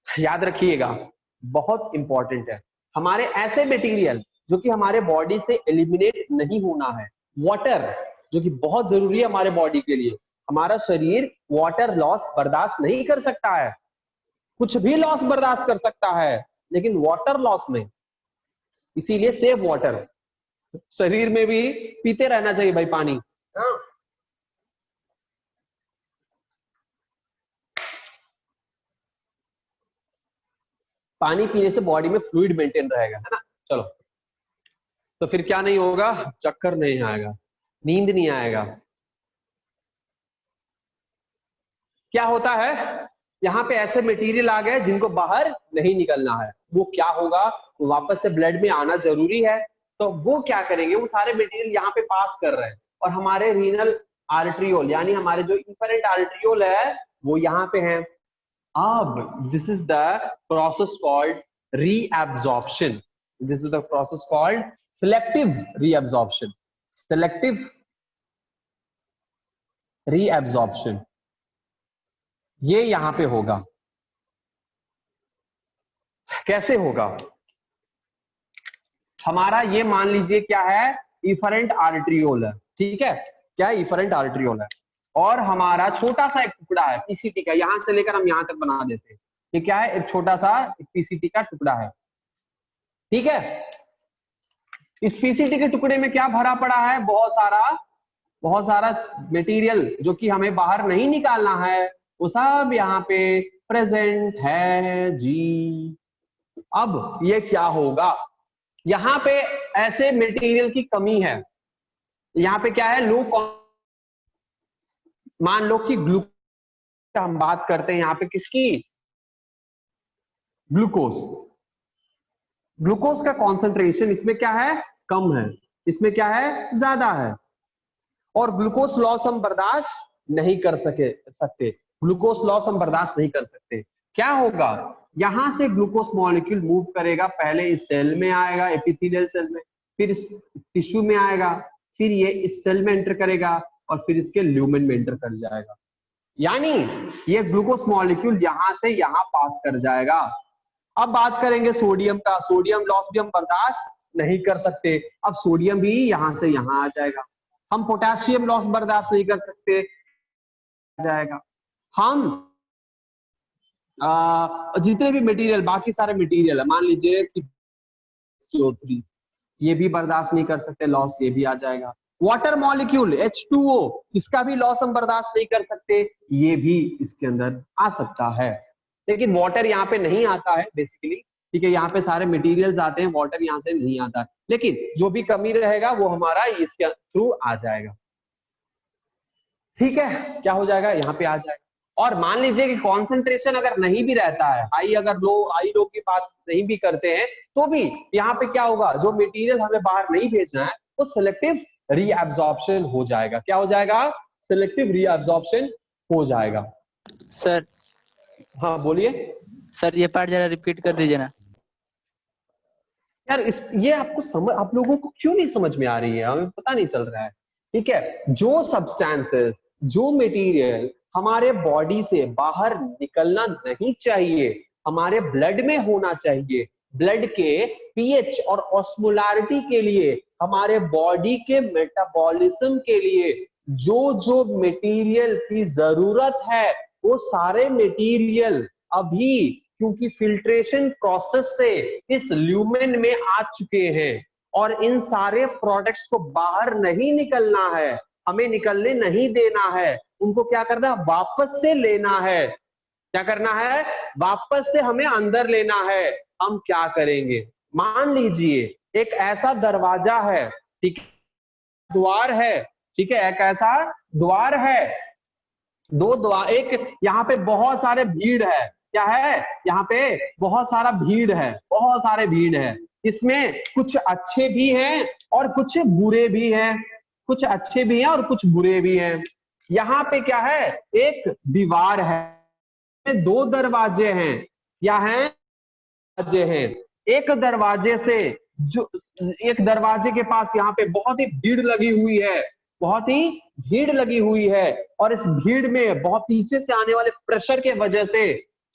याद रखिएगा बहुत इंपॉर्टेंट है, हमारे ऐसे मटेरियल जो कि हमारे बॉडी से एलिमिनेट नहीं होना है। वाटर जो कि बहुत जरूरी है हमारे बॉडी के लिए, हमारा शरीर वाटर लॉस बर्दाश्त नहीं कर सकता है, कुछ भी लॉस बर्दाश्त कर सकता है लेकिन वाटर लॉस नहीं। इसीलिए सेव वाटर, शरीर में भी पीते रहना चाहिए भाई पानी। हाँ? पानी पीने से बॉडी में फ्लूइड मेंटेन रहेगा, है ना। चलो, तो फिर क्या नहीं होगा, चक्कर नहीं आएगा, नींद नहीं आएगा। क्या होता है, यहाँ पे ऐसे मटेरियल आ गए जिनको बाहर नहीं निकलना है, वो क्या होगा, वापस से ब्लड में आना जरूरी है, तो वो क्या करेंगे, वो सारे मटेरियल यहाँ पे पास कर रहे हैं और हमारे रीनल आर्टरियोल यानी हमारे जो इन्फरेंट आर्टरियोल है वो यहाँ पे है। अब this is the process called reabsorption, this is the process called selective reabsorption, selective reabsorption, ये यहां पे होगा। कैसे होगा, हमारा ये मान लीजिए क्या है, इफरेंट आर्टरियोल है, ठीक है, क्या है, इफरेंट आर्टरियोल है और हमारा छोटा सा एक टुकड़ा है पीसीटी का, यहां से लेकर हम यहां तक बना देते हैं, ये क्या है, एक छोटा सा पीसीटी का टुकड़ा है, ठीक है। इस पीसीटी के टुकड़े में क्या भरा पड़ा है, बहुत सारा मटेरियल जो कि हमें बाहर नहीं निकालना है, वो सब यहाँ पे प्रेजेंट है जी। अब ये क्या होगा, यहाँ पे ऐसे मटेरियल की कमी है, यहाँ पे क्या है, लो, मान लो कि ग्लूकोज हम बात करते हैं यहाँ पे किसकी, ग्लूकोज, ग्लूकोज का कॉन्सेंट्रेशन इसमें क्या है, कम है, इसमें क्या है, ज्यादा है, और ग्लूकोज लॉस हम बर्दाश्त नहीं कर सकते, ग्लूकोज लॉस हम बर्दाश्त नहीं कर सकते। क्या होगा, यहां से ग्लूकोज मॉलिक्यूल मूव करेगा, पहले इस सेल में आएगा, एपिथेलियल सेल में, फिर इस टिश्यू में आएगा, फिर ये इस सेल में एंटर करेगा और फिर इसके ल्यूमेन में एंटर कर जाएगा, यानी ये ग्लूकोज मॉलिक्यूल यहां से यहां पास कर जाएगा। अब बात करेंगे सोडियम का, सोडियम लॉस भी हम बर्दाश्त नहीं कर सकते, अब सोडियम भी यहां से यहां आ जाएगा। हम पोटेशियम लॉस बर्दाश्त नहीं कर सकते, जाएगा। हम जितने भी मटेरियल, बाकी सारे मटेरियल है, मान लीजिए कि CO3, ये भी बर्दाश्त नहीं कर सकते लॉस, ये भी आ जाएगा। वाटर मॉलिक्यूल H2O, इसका भी लॉस हम बर्दाश्त नहीं कर सकते, ये भी इसके अंदर आ सकता है, लेकिन वाटर यहाँ पे नहीं आता है बेसिकली, ठीक है, यहाँ पे सारे मटेरियल्स आते हैं, वाटर यहाँ से नहीं आता है, लेकिन जो भी कमी रहेगा वो हमारा इसके थ्रू आ जाएगा, ठीक है, क्या हो जाएगा, यहाँ पे आ जाएगा। और मान लीजिए कि कॉन्सेंट्रेशन अगर नहीं भी रहता है, हाई अगर लो, हाई लो की बात नहीं भी करते हैं, तो भी यहाँ पे क्या होगा, जो मटेरियल हमें बाहर नहीं भेजना है वो सिलेक्टिव रीअब्जॉर्प्शन हो जाएगा। क्या हो जाएगा, सिलेक्टिव रीअब्जॉर्प्शन हो जाएगा। सर, हाँ बोलिए सर ये पार्ट जरा रिपीट कर दीजिए ना। यार, ये आपको समझ, आप लोगों को क्यों नहीं समझ में आ रही है, हमें पता नहीं चल रहा है, ठीक है। जो सब्सटेंसेस, जो मटेरियल हमारे बॉडी से बाहर निकलना नहीं चाहिए, हमारे ब्लड में होना चाहिए, ब्लड के पीएच और ऑस्मोलारिटी के लिए, हमारे बॉडी के मेटाबॉलिज्म के लिए जो जो मटेरियल की जरूरत है, वो सारे मटेरियल अभी क्योंकि फिल्ट्रेशन प्रोसेस से इस ल्यूमेन में आ चुके हैं और इन सारे प्रोडक्ट्स को बाहर नहीं निकलना है, हमें निकलने नहीं देना है, उनको क्या करना है, वापस से लेना है। क्या करना है, वापस से हमें अंदर लेना है। हम क्या करेंगे, मान लीजिए एक ऐसा दरवाजा है, ठीक है, द्वार है, ठीक है, एक ऐसा द्वार है, दो द्वार, एक यहाँ पे बहुत सारे भीड़ है, क्या है, यहाँ पे बहुत सारा भीड़ है, बहुत सारे भीड़ है, इसमें कुछ अच्छे भी हैं और कुछ बुरे भी हैं, कुछ अच्छे भी हैं और कुछ बुरे भी हैं। यहाँ पे क्या है, एक दीवार है, दो दरवाजे हैं, क्या है, दरवाजे हैं, एक दरवाजे से जो, एक दरवाजे के पास यहाँ पे बहुत ही भीड़ लगी हुई है, बहुत ही भीड़ लगी हुई है, और इस भीड़ में बहुत पीछे से आने वाले प्रेशर के वजह से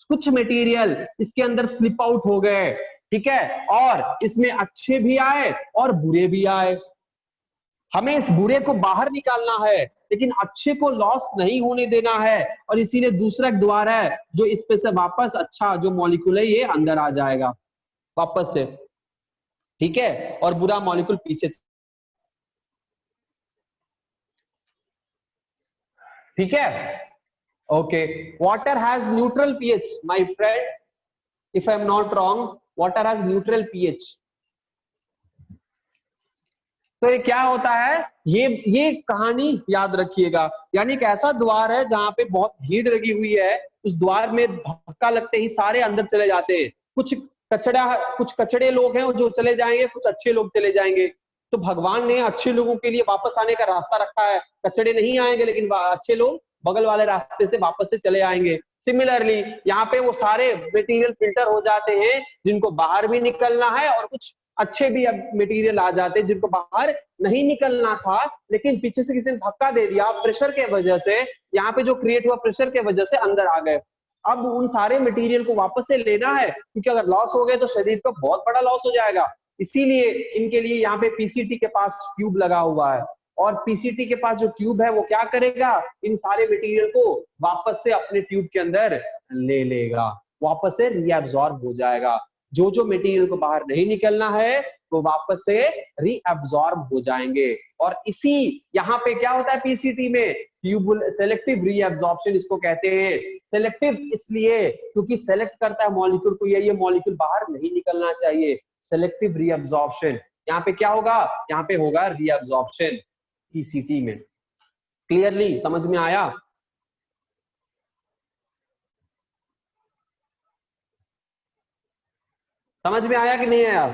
कुछ मटेरियल इसके अंदर स्लिप आउट हो गए, ठीक है, और इसमें अच्छे भी आए और बुरे भी आए। हमें इस बुरे को बाहर निकालना है, लेकिन अच्छे को लॉस नहीं होने देना है, और इसीलिए दूसरा एक द्वार है जो इस पे से वापस अच्छा जो मॉलिक्यूल है ये अंदर आ जाएगा वापस से, ठीक है, और बुरा मॉलिक्यूल पीछे। ठीक है, okay. Water has neutral pH my friend, if I am not wrong, water has neutral pH. तो ये क्या होता है, ये कहानी याद रखिएगा, यानी एक ऐसा द्वार है जहां पे बहुत भीड़ लगी हुई है, उस द्वार में धक्का लगते ही सारे अंदर चले जाते हैं। कुछ कचड़े लोग हैं जो चले जाएंगे, कुछ अच्छे लोग चले जाएंगे। तो भगवान ने अच्छे लोगों के लिए वापस आने का रास्ता रखा है, कचड़े नहीं आएंगे, लेकिन अच्छे लोग बगल वाले रास्ते से वापस से चले आएंगे। सिमिलरली यहाँ पे वो सारे मटेरियल फिल्टर हो जाते हैं जिनको बाहर भी निकलना है, और कुछ अच्छे भी अब मटेरियल आ जाते हैं जिनको बाहर नहीं निकलना था, लेकिन पीछे से किसी ने धक्का दे दिया प्रेशर के वजह से, यहाँ पे जो क्रिएट हुआ प्रेशर के वजह से अंदर आ गए। अब उन सारे मटेरियल को वापस से लेना है, क्योंकि अगर लॉस हो गए तो शरीर का बहुत बड़ा लॉस हो जाएगा। इसीलिए इनके लिए यहाँ पे पीसीटी के पास ट्यूब लगा हुआ है, और पीसीटी के पास जो ट्यूब है वो क्या करेगा, इन सारे मटेरियल को वापस से अपने ट्यूब के अंदर ले लेगा, वापस से रीअब्सॉर्ब हो जाएगा। जो जो मटेरियल को बाहर नहीं निकलना है वो वापस से रीअब्सॉर्ब हो जाएंगे। और इसी यहाँ पे क्या होता है पीसीटी में, ट्यूबुल सेलेक्टिव रीअब्सॉर्प्शन इसको कहते हैं। सेलेक्टिव इसलिए क्योंकि सेलेक्ट करता है मॉलिक्यूल को, ये मॉलिक्यूल बाहर नहीं निकलना चाहिए। सेलेक्टिव रीअब्सॉर्प्शन, यहाँ पे क्या होगा, यहाँ पे होगा रीअब्सॉर्प्शन पीसीटी में। क्लियरली समझ में आया? समझ में आया कि नहीं आया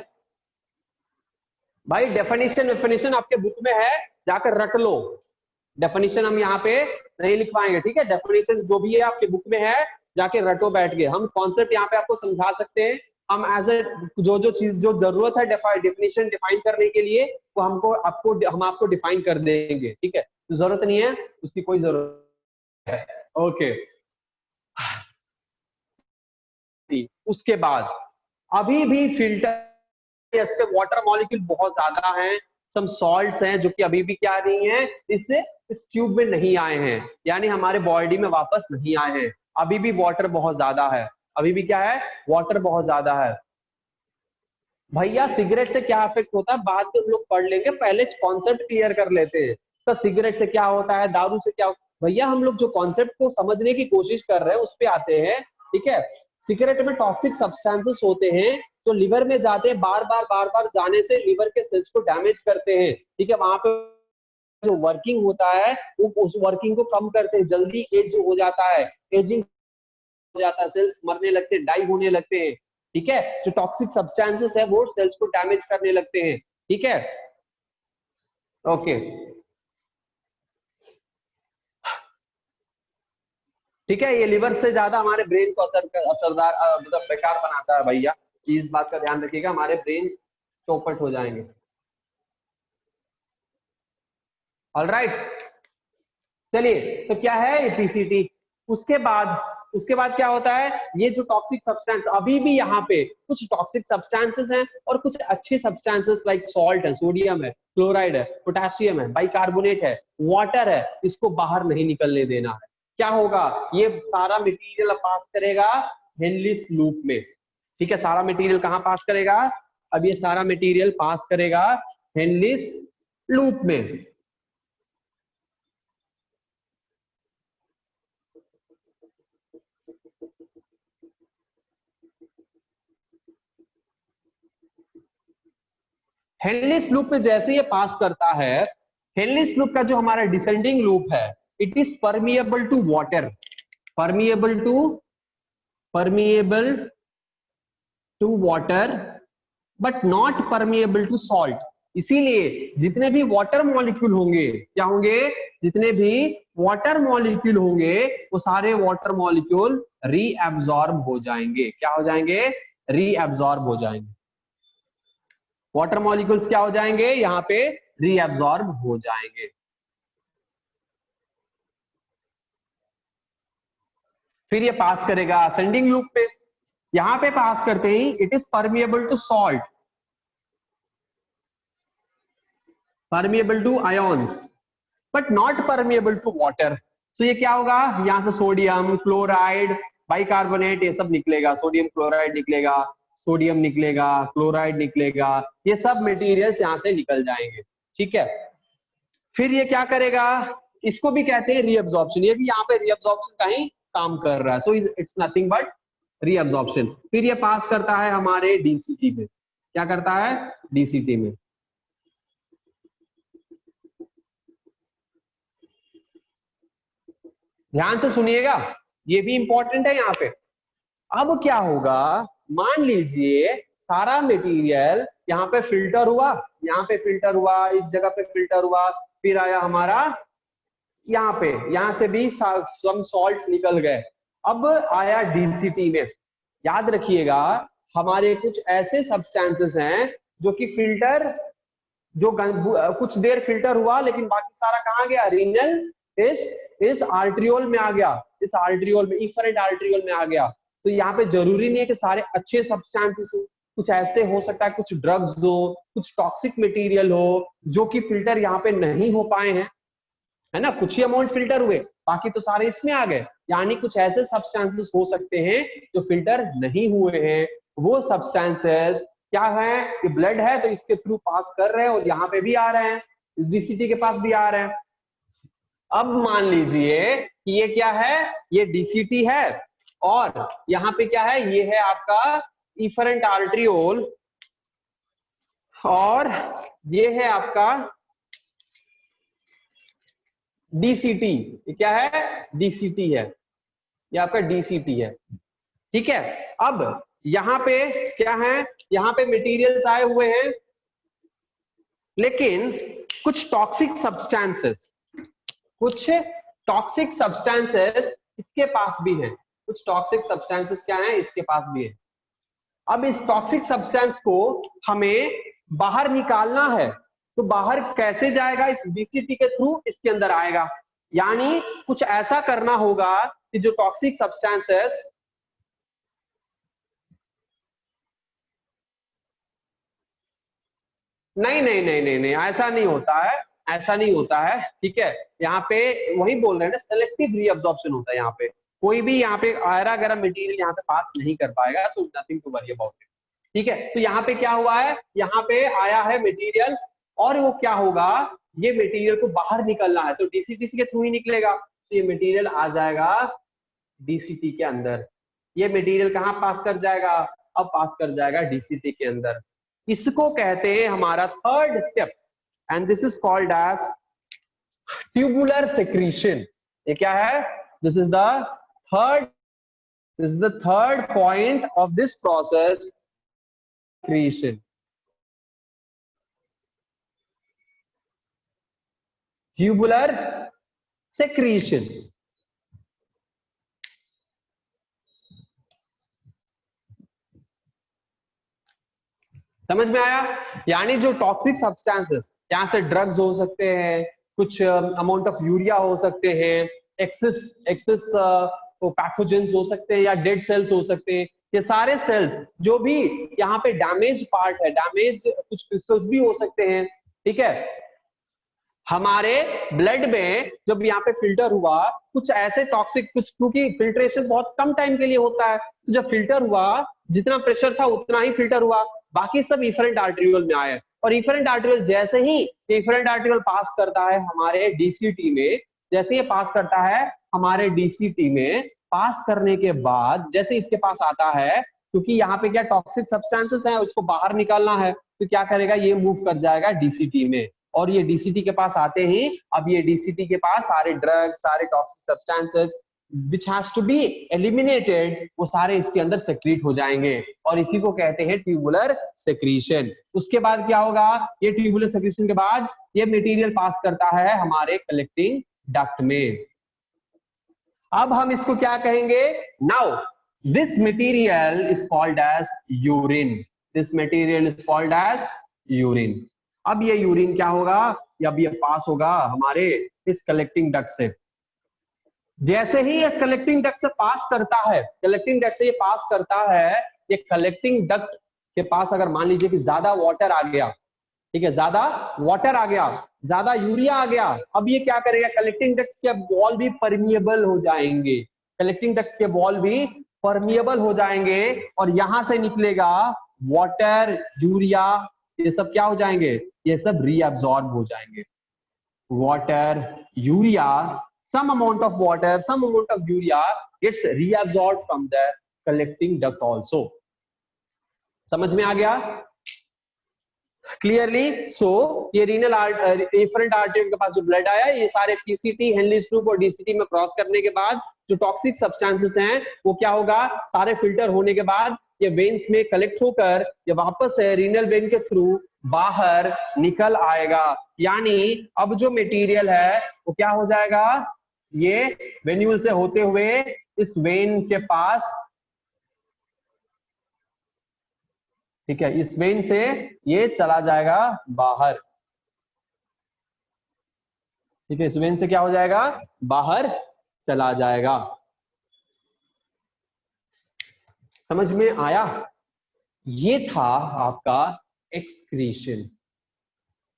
भाई? डेफिनेशन आपके बुक में है, जाकर रट लो। डेफिनेशन हम यहाँ पे नहीं लिख पाएंगे, ठीक है? डेफिनेशन जो भी है आपके बुक में है, जाके रटो बैठ के। हम कॉन्सेप्ट यहाँ पे आपको समझा सकते हैं, हम एज ए जो चीज जो जरूरत है डेफिनेशन डिफाइन करने के लिए, वो हम आपको डिफाइन कर देंगे, ठीक है? तो जरूरत नहीं है उसकी, कोई जरूरत है। ओके, उसके बाद अभी भी फिल्टर वाटर मॉलिक्यूल बहुत ज्यादा हैं, सम सॉल्ट्स हैं जो कि अभी भी क्या नहीं है, इस ट्यूब में नहीं आए हैं, यानी हमारे बॉडी में वापस नहीं आए हैं। अभी भी वाटर बहुत ज्यादा है, अभी भी क्या है, वाटर बहुत ज्यादा है। भैया सिगरेट से क्या इफेक्ट होता है बाद में हम लोग पढ़ लेंगे, पहले कॉन्सेप्ट क्लियर कर लेते हैं। सर सिगरेट से क्या होता है, दारू से क्या होता है? भैया हम लोग जो कॉन्सेप्ट को समझने की कोशिश कर रहे हैं उस पे आते हैं, ठीक है? सिगरेट में टॉक्सिक सब्सटेंसेस होते हैं जो लिवर में जाते हैं, बार बार जाने से लिवर के सेल्स को डैमेज करते हैं, ठीक है? वहां पे जो वर्किंग होता है वो उस वर्किंग को कम करते हैं, जल्दी एज हो जाता है, एजिंग हो जाता है, सेल्स मरने लगते हैं, डाई होने लगते हैं, ठीक है? जो टॉक्सिक सब्सटेंसेस है वो सेल्स को डैमेज करने लगते हैं, ठीक है? ओके, ठीक है? ये लिवर से ज्यादा हमारे ब्रेन को असरदार मतलब बेकार बनाता है भैया, इस बात का ध्यान रखिएगा, हमारे ब्रेन चौपट हो जाएंगे। ऑलराइट, चलिए, तो क्या है पीसीटी। उसके बाद क्या होता है, ये जो टॉक्सिक सब्सटेंस, अभी भी यहाँ पे कुछ टॉक्सिक सब्सटेंसेस हैं और कुछ अच्छे सब्सटेंसेस लाइक सॉल्ट है, सोडियम है, क्लोराइड है, पोटेशियम है, बाइकार्बोनेट है, वाटर है, इसको बाहर नहीं निकलने देना है। क्या होगा, ये सारा मटेरियल पास करेगा हेनलिस लूप में, ठीक है? सारा मटेरियल कहाँ पास करेगा, अब ये सारा मटेरियल पास करेगा हेनलिस लूप में। हेनलिस लूप में जैसे ये पास करता है, हेनलिस लूप का जो हमारा डिसेंडिंग लूप है, it is permeable to water, permeable to water but not permeable to salt. इसीलिए जितने भी वाटर मॉलिक्यूल होंगे, क्या होंगे, जितने भी वाटर मॉलिक्यूल होंगे वो सारे वाटर मॉलिक्यूल रीअब्सॉर्ब हो जाएंगे। क्या हो जाएंगे, रीअब्सॉर्ब हो जाएंगे। वाटर मॉलिक्यूल्स क्या हो जाएंगे, यहाँ पे रीअब्सॉर्ब हो जाएंगे। फिर ये पास करेगा असेंडिंग लूप पे, यहां पे पास करते ही it is permeable to salt, permeable to ions but not permeable to water. So ये क्या होगा, यहां से सोडियम क्लोराइड बाइकार्बोनेट ये सब निकलेगा, सोडियम क्लोराइड निकलेगा, सोडियम निकलेगा, क्लोराइड निकलेगा, ये सब मटेरियल्स यहां से निकल जाएंगे। ठीक है, फिर ये क्या करेगा, इसको भी कहते हैं रीअब्जॉर्प्शन, ये भी यहाँ पे रीअब्जॉर्प्शन का ही काम कर रहा है। So it's nothing but reabsorption. फिर ये पास करता है हमारे डीसीटी में, क्या करता है, डीसीटी में। ध्यान से सुनिएगा, ये भी इंपॉर्टेंट है यहाँ पे। अब क्या होगा, मान लीजिए सारा मटेरियल यहाँ पे फिल्टर हुआ, यहाँ पे फिल्टर हुआ, इस जगह पे फिल्टर हुआ, फिर आया हमारा यहाँ पे, यहाँ से भी सम सॉल्ट्स निकल गए। अब आया डीसीटी में। याद रखिएगा हमारे कुछ ऐसे सब्सटेंसेस हैं जो कि फिल्टर, जो कुछ देर फिल्टर हुआ लेकिन बाकी सारा कहाँ गया, रीनल इस आर्ट्रियोल में आ गया, इस आर्ट्रियोल में, इफरेंट आर्ट्रियोल में आ गया। तो यहाँ पे जरूरी नहीं है कि सारे अच्छे सब्सटेंसेस हो, कुछ ऐसे हो सकता है, कुछ ड्रग्स हो, कुछ टॉक्सिक मटेरियल हो जो कि फिल्टर यहाँ पे नहीं हो पाए हैं, है ना, कुछ ही अमाउंट फिल्टर हुए, बाकी तो सारे इसमें आ गए। यानी कुछ ऐसे सब्सटेंसेस हो सकते हैं जो फिल्टर नहीं हुए हैं। वो सब्सटेंसेस क्या है, कि ब्लड है तो इसके थ्रू पास कर रहे हैं और यहाँ पे भी आ रहे हैं, डीसीटी के पास भी आ रहे हैं। अब मान लीजिए कि ये क्या है, ये डीसीटी है और यहाँ पे क्या है, ये है आपका इफरेंट आर्ट्रियोल और ये है आपका डीसीटी। ये क्या है, डीसीटी है, ये आपका डीसीटी है। ठीक है, अब यहां पे क्या है, यहां पे मटेरियल्स आए हुए हैं लेकिन कुछ टॉक्सिक सब्सटेंसेस, कुछ टॉक्सिक सब्सटेंसेस इसके पास भी हैं, कुछ टॉक्सिक सब्सटेंसेस क्या है, इसके पास भी है। अब इस टॉक्सिक सब्सटेंस को हमें बाहर निकालना है, तो बाहर कैसे जाएगा, इस डीसीटी के थ्रू इसके अंदर आएगा। यानी कुछ ऐसा करना होगा कि जो टॉक्सिक सब्सटेंसेस, नहीं नहीं नहीं नहीं नहीं, ऐसा नहीं होता है, ऐसा नहीं होता है। ठीक है, यहाँ पे वही बोल रहे हैं ना, सेलेक्टिव रीअब्जॉर्प्शन होता है। यहाँ पे कोई भी यहाँ पे आयरा गरम मटेरियल यहाँ पे पास नहीं कर पाएगा, so nothing to worry about it. ठीक है, तो यहाँ पे क्या हुआ है, यहाँ पे आया है मटेरियल और वो क्या होगा, ये मटेरियल को बाहर निकलना है तो डीसीटी के थ्रू ही निकलेगा। तो ये मटेरियल आ जाएगा डीसीटी के अंदर। ये मटेरियल कहाँ पास कर जाएगा, अब पास कर जाएगा डीसीटी के अंदर। इसको कहते हैं हमारा third step and this is called as tubular secretion. ये क्या है, this is the third point of this process, secretion. Tubular secretion. समझ में आया, यानी जो टॉक्सिक सब्सटेंसेस, यहां से ड्रग्स हो सकते हैं, कुछ अमाउंट ऑफ यूरिया हो सकते हैं, एक्सेस पैथोजेंस हो सकते हैं या डेड सेल्स हो सकते हैं। ये सारे सेल्स जो भी यहाँ पे डैमेज पार्ट है, डैमेज कुछ क्रिस्टल्स भी हो सकते हैं। ठीक है, हमारे ब्लड में जब यहाँ पे फिल्टर हुआ, कुछ ऐसे टॉक्सिक, कुछ क्योंकि फिल्ट्रेशन बहुत कम टाइम के लिए होता है, तो जब फिल्टर हुआ जितना प्रेशर था उतना ही फिल्टर हुआ, बाकी सब इफरेंट आर्ट्रियोल में आए। और इफरेंट आर्ट्रियोल जैसे ही इफरेंट आर्ट्रियोल पास करता है हमारे डीसीटी में, जैसे ये पास करता है हमारे डीसीटी में, पास करने के बाद जैसे इसके पास आता है, क्योंकि यहाँ पे क्या टॉक्सिक सब्सटेंसेस है, उसको बाहर निकालना है, तो क्या करेगा, ये मूव कर जाएगा डीसीटी में। और ये डीसीटी के पास आते ही, अब ये डीसीटी के पास सारे ड्रग्स, सारे toxic substances which has to be eliminated, वो सारे इसके अंदर सेक्रीट हो जाएंगे और इसी को कहते हैं ट्यूबुलर सेक्रीशन। उसके बाद क्या होगा, ये ट्यूबुलर सेक्रीशन के बाद ये मटेरियल पास करता है हमारे कलेक्टिंग डक्ट में। अब हम इसको क्या कहेंगे, now this material is called as urine. This material is called as urine. अब ये यूरिन क्या होगा, अब ये पास होगा हमारे इस कलेक्टिंग डक्ट से। जैसे ही ये कलेक्टिंग डक्ट से पास करता है, कलेक्टिंग डक्ट से ये पास करता है, ये कलेक्टिंग डक्ट के पास अगर मान लीजिए कि ज्यादा वाटर आ गया, ठीक है, ज्यादा वाटर आ गया, ज्यादा यूरिया आ गया, अब ये क्या करेगा, कलेक्टिंग डक्ट के वॉल भी परमिएबल हो जाएंगे, कलेक्टिंग डक्ट के वॉल भी परमिएबल हो जाएंगे और यहां से निकलेगा वाटर, यूरिया, ये सब क्या हो जाएंगे, ये सब रीअब्सॉर्ब हो जाएंगे। Water, urea, some amount of water, some amount of urea gets reabsorbed from the collecting duct also. समझ में आ गया क्लियरली? सो ये रीनल एफरेंट आर्टरी के पास जो ब्लड आया, ये सारे पीसीटी, हेनलीज लूप और डीसीटी में क्रॉस करने के बाद जो टॉक्सिक सब्सटेंसेस हैं वो क्या होगा, सारे फिल्टर होने के बाद ये वेन्स में कलेक्ट होकर ये वापस से रीनल वेन के थ्रू बाहर निकल आएगा। यानी अब जो मटेरियल है वो क्या हो जाएगा, ये वेन्यूल से होते हुए इस वेन के पास, ठीक है, इस वेन से ये चला जाएगा बाहर, ठीक है, इस वेन से क्या हो जाएगा, बाहर चला जाएगा। समझ में आया? ये था आपका एक्सक्रीशन,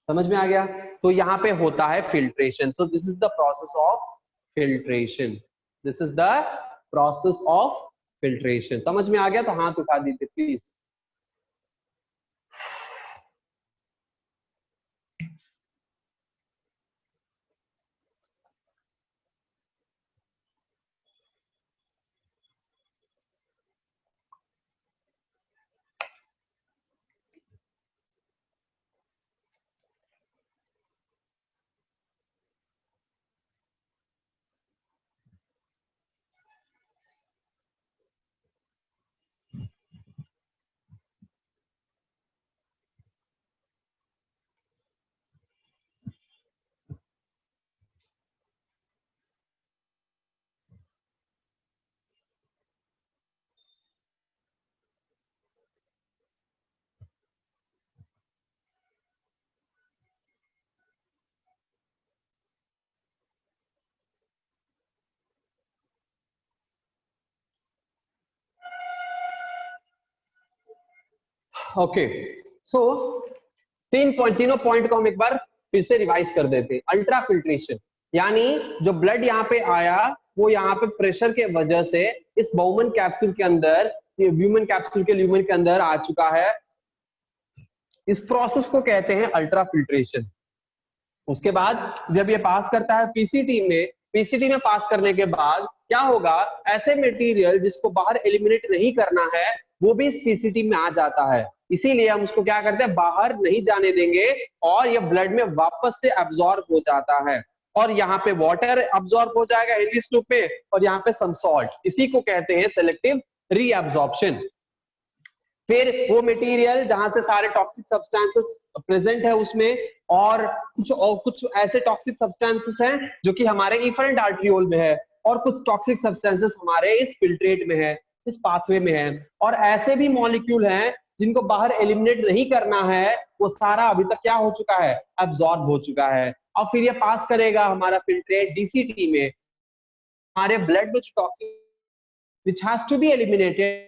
समझ में आ गया? तो यहां पे होता है filtration. So this is the process of filtration, this is the process of filtration. समझ में आ गया? तो हाथ उठा दीजिए प्लीज। ओके, सो तीनों पॉइंट को हम एक बार फिर से रिवाइज कर देते हैं। अल्ट्रा फिल्ट्रेशन यानी जो ब्लड यहाँ पे आया वो यहाँ पे प्रेशर के वजह से इस बाउमन कैप्सूल के अंदर, ये ल्यूमेन कैप्सूल के ल्यूमेन के अंदर आ चुका है। इस प्रोसेस को कहते हैं अल्ट्रा फिल्ट्रेशन। उसके बाद जब ये पास करता है पीसीटी में पास करने के बाद क्या होगा, ऐसे मटेरियल जिसको बाहर एलिमिनेट नहीं करना है वो भी इस पीसीटी में आ जाता है। इसीलिए हम उसको क्या करते हैं, बाहर नहीं जाने देंगे और ये ब्लड में वापस से अब्सॉर्ब हो जाता है और यहाँ पे वाटर अब्सॉर्ब हो जाएगा हेनलीज लूप पे और यहाँ पे सम सॉल्ट। इसी को कहते हैं सेलेक्टिव रीअब्सॉर्प्शन। फिर वो मटेरियल जहां से सारे टॉक्सिक सब्सटेंसेस प्रेजेंट है उसमें और कुछ ऐसे टॉक्सिक सब्सटेंसेस हैं जो कि हमारे इफरेंट आर्ट्रियोल में है और कुछ टॉक्सिक सब्सटेंसेस हमारे इस फिल्ट्रेट में है, इस पाथवे में है। और ऐसे भी मॉलिक्यूल हैं जिनको बाहर एलिमिनेट नहीं करना है, वो सारा अभी तक क्या हो चुका है, अब्सॉर्ब हो चुका है। और फिर ये पास करेगा हमारा फिल्ट्रेट डीसीटी में। हमारे ब्लड में toxic which has to be eliminated,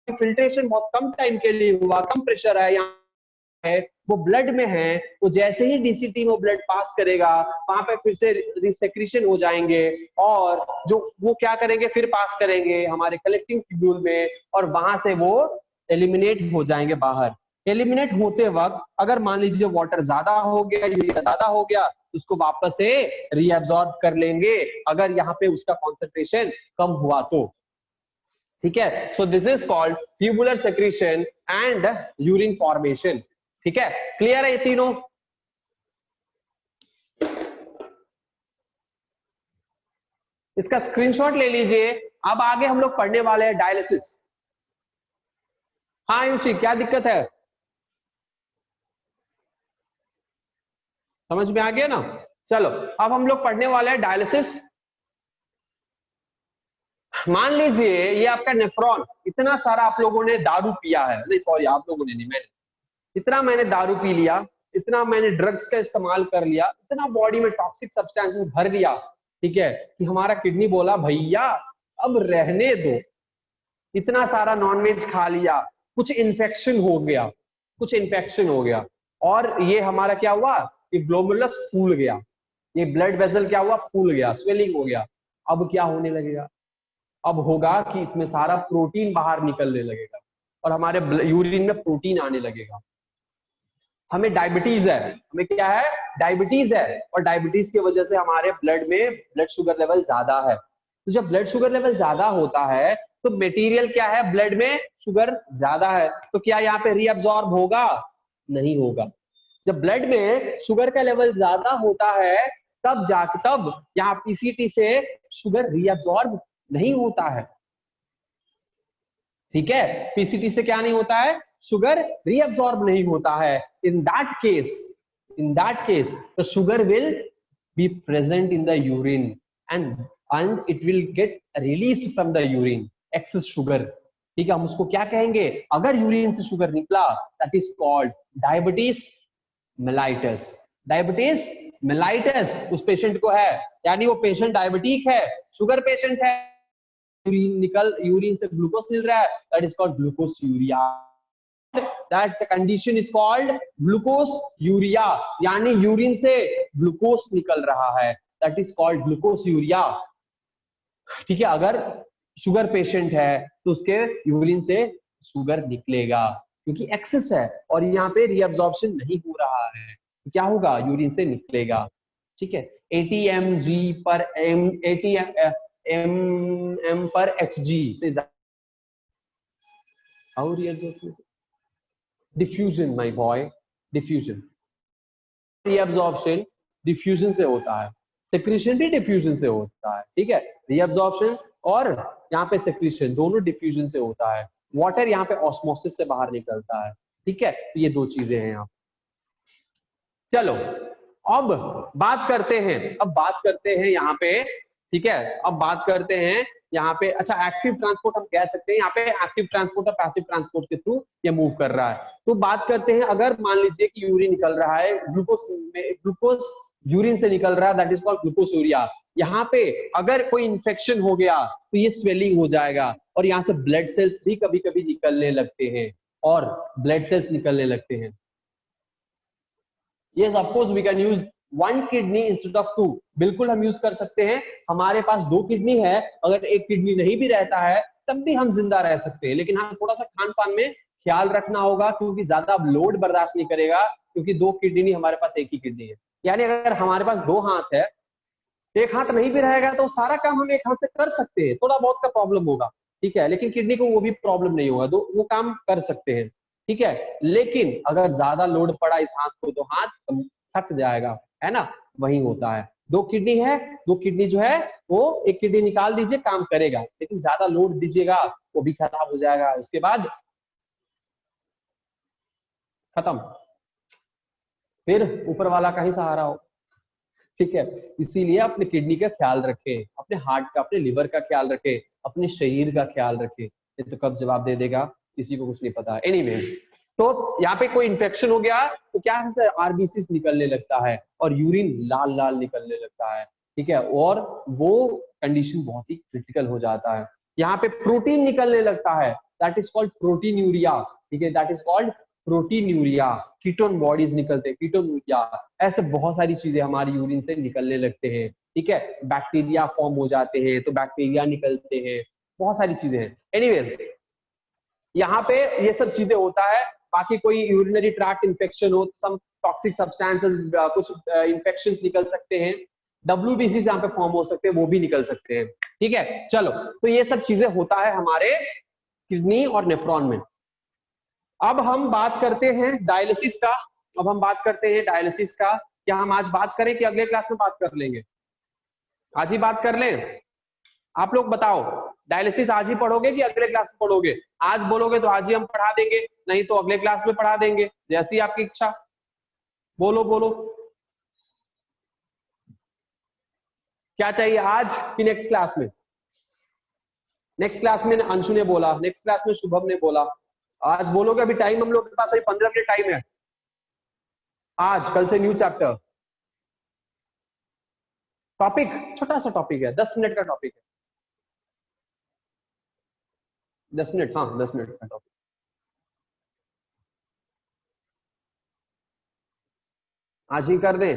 filtration बहुत कम टाइम के लिए हुआ, कम प्रेशर है यहाँ है, वो ब्लड में है, वो जैसे ही डीसीटी में ब्लड पास करेगा वहां पे फिर से रिसेक्रीशन हो जाएंगे और जो वो क्या करेंगे, फिर पास करेंगे हमारे कलेक्टिंग ट्यूब्यूल में और वहां से वो एलिमिनेट हो जाएंगे बाहर। एलिमिनेट होते वक्त अगर मान लीजिए वाटर ज्यादा हो गया, यूरिया ज्यादा हो गया, उसको वापस से रीअब्सॉर्ब कर लेंगे अगर यहाँ पे उसका कॉन्सेंट्रेशन कम हुआ तो। ठीक है, so this is called tubular secretion and urine formation. ठीक है, क्लियर है ये तीनों? इसका स्क्रीनशॉट ले लीजिए। अब आगे हम लोग पढ़ने वाले हैं डायलिसिस। हाँ यूसी, क्या दिक्कत है? समझ में आ गया ना? चलो अब हम लोग पढ़ने वाले हैं डायलिसिस। मान लीजिए ये आपका नेफ्रॉन, इतना सारा आप लोगों ने दारू पिया है, नहीं सॉरी आप लोगों ने नहीं, मैंने दारू पी लिया, इतना मैंने ड्रग्स का इस्तेमाल कर लिया, इतना बॉडी में टॉक्सिक सब्सटेंसेस भर लिया, ठीक है, कि हमारा किडनी बोला भैया अब रहने दो। इतना सारा नॉनवेज खा लिया, कुछ इन्फेक्शन हो गया, और ये हमारा क्या हुआ कि ग्लोमेरुलस फूल गया, ये ब्लड वेसल क्या हुआ, फूल गया, स्वेलिंग हो गया। अब क्या होने लगेगा, अब होगा कि इसमें सारा प्रोटीन बाहर निकलने लगेगा और हमारे यूरिन में प्रोटीन आने लगेगा। हमें डायबिटीज है, हमें क्या है, डायबिटीज है, और डायबिटीज की वजह से हमारे ब्लड में ब्लड शुगर लेवल ज्यादा है। तो जब ब्लड शुगर लेवल ज्यादा होता है तो मटेरियल क्या है, ब्लड में शुगर ज्यादा है, तो क्या यहाँ पे रीअब्सॉर्ब होगा, नहीं होगा। जब ब्लड में शुगर का लेवल ज्यादा होता है तब यहाँ पीसीटी से शुगर रीअब्सॉर्ब नहीं होता है, ठीक है, पीसीटी से क्या नहीं होता है, शुगर रीअब्सॉर्ब नहीं होता है। In that case the sugar will be present in the urine and it will get released from the urine, excess sugar, ठीक है। हम उसको क्या कहेंगे, अगर यूरिन से शुगर निकला that is called diabetes mellitus. Diabetes mellitus उस पेशेंट को है, यानी वो पेशेंट डायबिटिक है, शुगर पेशेंट है, यूरिन से ग्लूकोज मिल रहा है, that is called ग्लूकोसूरिया। That condition is called ग्लूकोसूरिया, यानी यूरिन से ग्लूकोज निकल रहा है, दैट इज कॉल्ड ग्लूकोसूरिया, ठीक है। अगर शुगर पेशेंट है तो उसके यूरिन से शुगर निकलेगा क्योंकि एक्सेस है और यहाँ पे रीअब्सॉर्प्शन नहीं हो रहा है, तो क्या होगा, यूरिन से निकलेगा, ठीक है। ATmg पर ATm पर Hg से diffusion, my boy, diffusion, reabsorption diffusion से होता है, सेक्रीशन भी डिफ्यूजन से होता है, ठीक है। रीअब्सॉर्प्शन और यहाँ पे सेक्रीशन दोनों डिफ्यूजन से होता है। वाटर यहाँ पे ऑस्मोसिस से बाहर निकलता है, ठीक है। तो ये दो चीजें हैं यहाँ। चलो अब बात करते हैं यहाँ पे, ठीक है। अब बात करते हैं यहाँ पे, अच्छा एक्टिव ट्रांसपोर्ट हम कह सकते हैं, यहाँ पे एक्टिव ट्रांसपोर्ट और पैसिव ट्रांसपोर्ट के थ्रू ये मूव कर रहा है। तो बात करते हैं, अगर मान लीजिए कि यूरिन निकल रहा है, ग्लूकोज यूरिन से निकल रहा है, दैट इज कॉल्ड ग्लूकोसूरिया। यहाँ पे अगर कोई इंफेक्शन हो गया तो ये स्वेलिंग हो जाएगा और यहाँ से ब्लड सेल्स भी कभी कभी निकलने लगते हैं, और ब्लड सेल्स निकलने लगते हैं। Yes, of course we can use one kidney instead of two. बिल्कुल हम यूज कर सकते हैं, हमारे पास दो किडनी है, अगर एक किडनी नहीं भी रहता है तब भी हम जिंदा रह सकते हैं, लेकिन हाँ थोड़ा सा खान पान में ख्याल रखना होगा क्योंकि ज्यादा लोड बर्दाश्त नहीं करेगा, क्योंकि दो किडनी नहीं, हमारे पास एक ही किडनी है। यानी अगर हमारे पास दो हाथ है, एक हाथ नहीं भी रहेगा तो सारा काम हम एक हाथ से कर सकते हैं, थोड़ा बहुत का प्रॉब्लम होगा, ठीक है, लेकिन किडनी को वो भी प्रॉब्लम नहीं होगा, तो वो काम कर सकते हैं, ठीक है। लेकिन अगर ज्यादा लोड पड़ा इस हाथ को तो हाथ थक जाएगा, है ना, वही होता है। दो किडनी है, दो किडनी जो है वो एक किडनी निकाल दीजिए, काम करेगा, लेकिन ज्यादा लोड दीजिएगा वो भी खराब हो जाएगा, उसके बाद खत्म, फिर ऊपर वाला का ही सहारा हो, ठीक है। इसीलिए अपने किडनी का ख्याल रखें, अपने हार्ट का, अपने लिवर का ख्याल रखें, अपने शरीर का ख्याल रखें, ये तो कब जवाब दे देगा किसी को कुछ नहीं पता। एनीवेज, तो यहाँ पे कोई इंफेक्शन हो गया तो क्या है, आरबीसी निकलने लगता है और यूरिन लाल लाल निकलने लगता है, ठीक है, और वो कंडीशन बहुत ही क्रिटिकल हो जाता है। यहाँ पे प्रोटीन निकलने लगता है, that is called protein urea, ठीक है, that is called protein urea. Ketone bodies निकलते हैं, कीटोन यूरिया, ऐसे बहुत सारी चीजें हमारी यूरिन से निकलने लगते हैं, ठीक है। बैक्टीरिया फॉर्म हो जाते हैं तो बैक्टीरिया निकलते हैं, बहुत सारी चीजें हैं। एनीवेज, यहाँ पे ये सब चीजें होता है। बाकी कोई यूरिनरी ट्रैक्ट इन्फेक्शन हो, सम टॉक्सिक सब्सटेंसेस, कुछ इन्फेक्शन निकल सकते हैं, WBC यहाँ पे फॉर्म हो सकते हैं, वो भी निकल सकते हैं, ठीक है। चलो, तो ये सब चीजें होता है हमारे किडनी और नेफ्रॉन में। अब हम बात करते हैं डायलिसिस का, क्या हम आज बात करें कि अगले क्लास में बात कर लेंगे? आज ही बात कर लें? आप लोग बताओ, डायलिसिस आज ही पढ़ोगे कि अगले क्लास में पढ़ोगे? आज बोलोगे तो आज ही हम पढ़ा देंगे, नहीं तो अगले क्लास में पढ़ा देंगे, जैसी आपकी इच्छा। बोलो बोलो, क्या चाहिए, आज कि नेक्स्ट क्लास में? नेक्स्ट क्लास में अंशु ने बोला, नेक्स्ट क्लास में शुभम ने बोला। आज बोलोगे? अभी टाइम हम लोग के पास अभी 15 मिनट टाइम है। आज, कल से न्यू चैप्टर। टॉपिक छोटा सा टॉपिक है, 10 मिनट का टॉपिक है, 10 मिनट, हाँ 10 मिनट का टॉपिक। आज ही कर दे,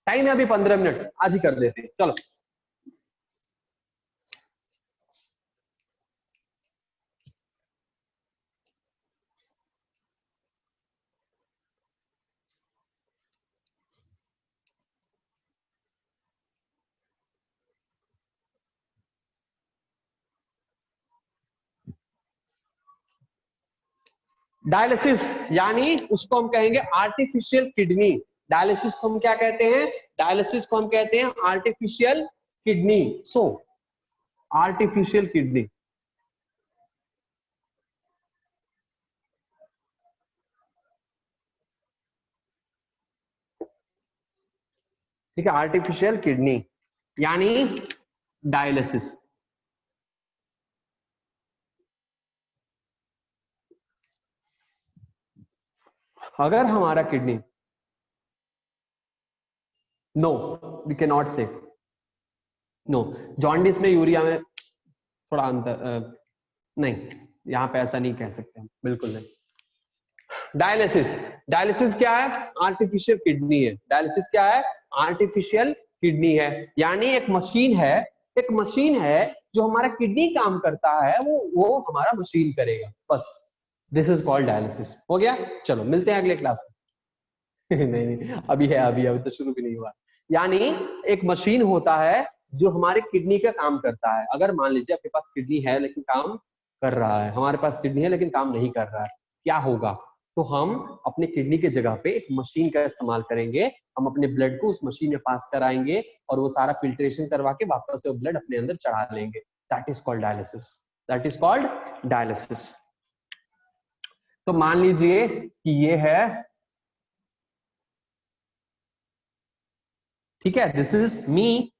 टाइम है अभी 15 मिनट, आज ही कर देते, चलो। डायलिसिस यानी उसको हम कहेंगे आर्टिफिशियल किडनी। डायलिसिस को हम क्या कहते हैं? डायलिसिस को हम कहते हैं artificial kidney. So artificial kidney, ठीक है, आर्टिफिशियल किडनी यानी डायलिसिस। अगर हमारा kidney, no we can not say, no, jaundice में यूरिया में थोड़ा अंतर, नहीं, यहां पे ऐसा नहीं कह सकते हम, बिल्कुल नहीं। डायलिसिस, डायलिसिस क्या है? आर्टिफिशियल किडनी है। डायलिसिस क्या है? आर्टिफिशियल किडनी है, यानी एक मशीन है, एक मशीन है जो हमारा किडनी काम करता है, वो हमारा मशीन करेगा, बस। This is called dialysis. हो गया, चलो मिलते हैं अगले क्लास में। नहीं नहीं, अभी तो शुरू भी नहीं हुआ। यानी एक मशीन होता है जो हमारे किडनी का काम करता है। अगर मान लीजिए आपके पास किडनी है लेकिन काम कर रहा है, हमारे पास किडनी है लेकिन काम नहीं कर रहा है, क्या होगा? तो हम अपने किडनी के जगह पे एक मशीन का इस्तेमाल करेंगे, हम अपने ब्लड को उस मशीन में पास कराएंगे और वो सारा फिल्ट्रेशन करवा के वापस से वो ब्लड अपने अंदर चढ़ा लेंगे। That is called dialysis. That is called dialysis. तो मान लीजिए कि ये है, ठीक है, दिस इज मी,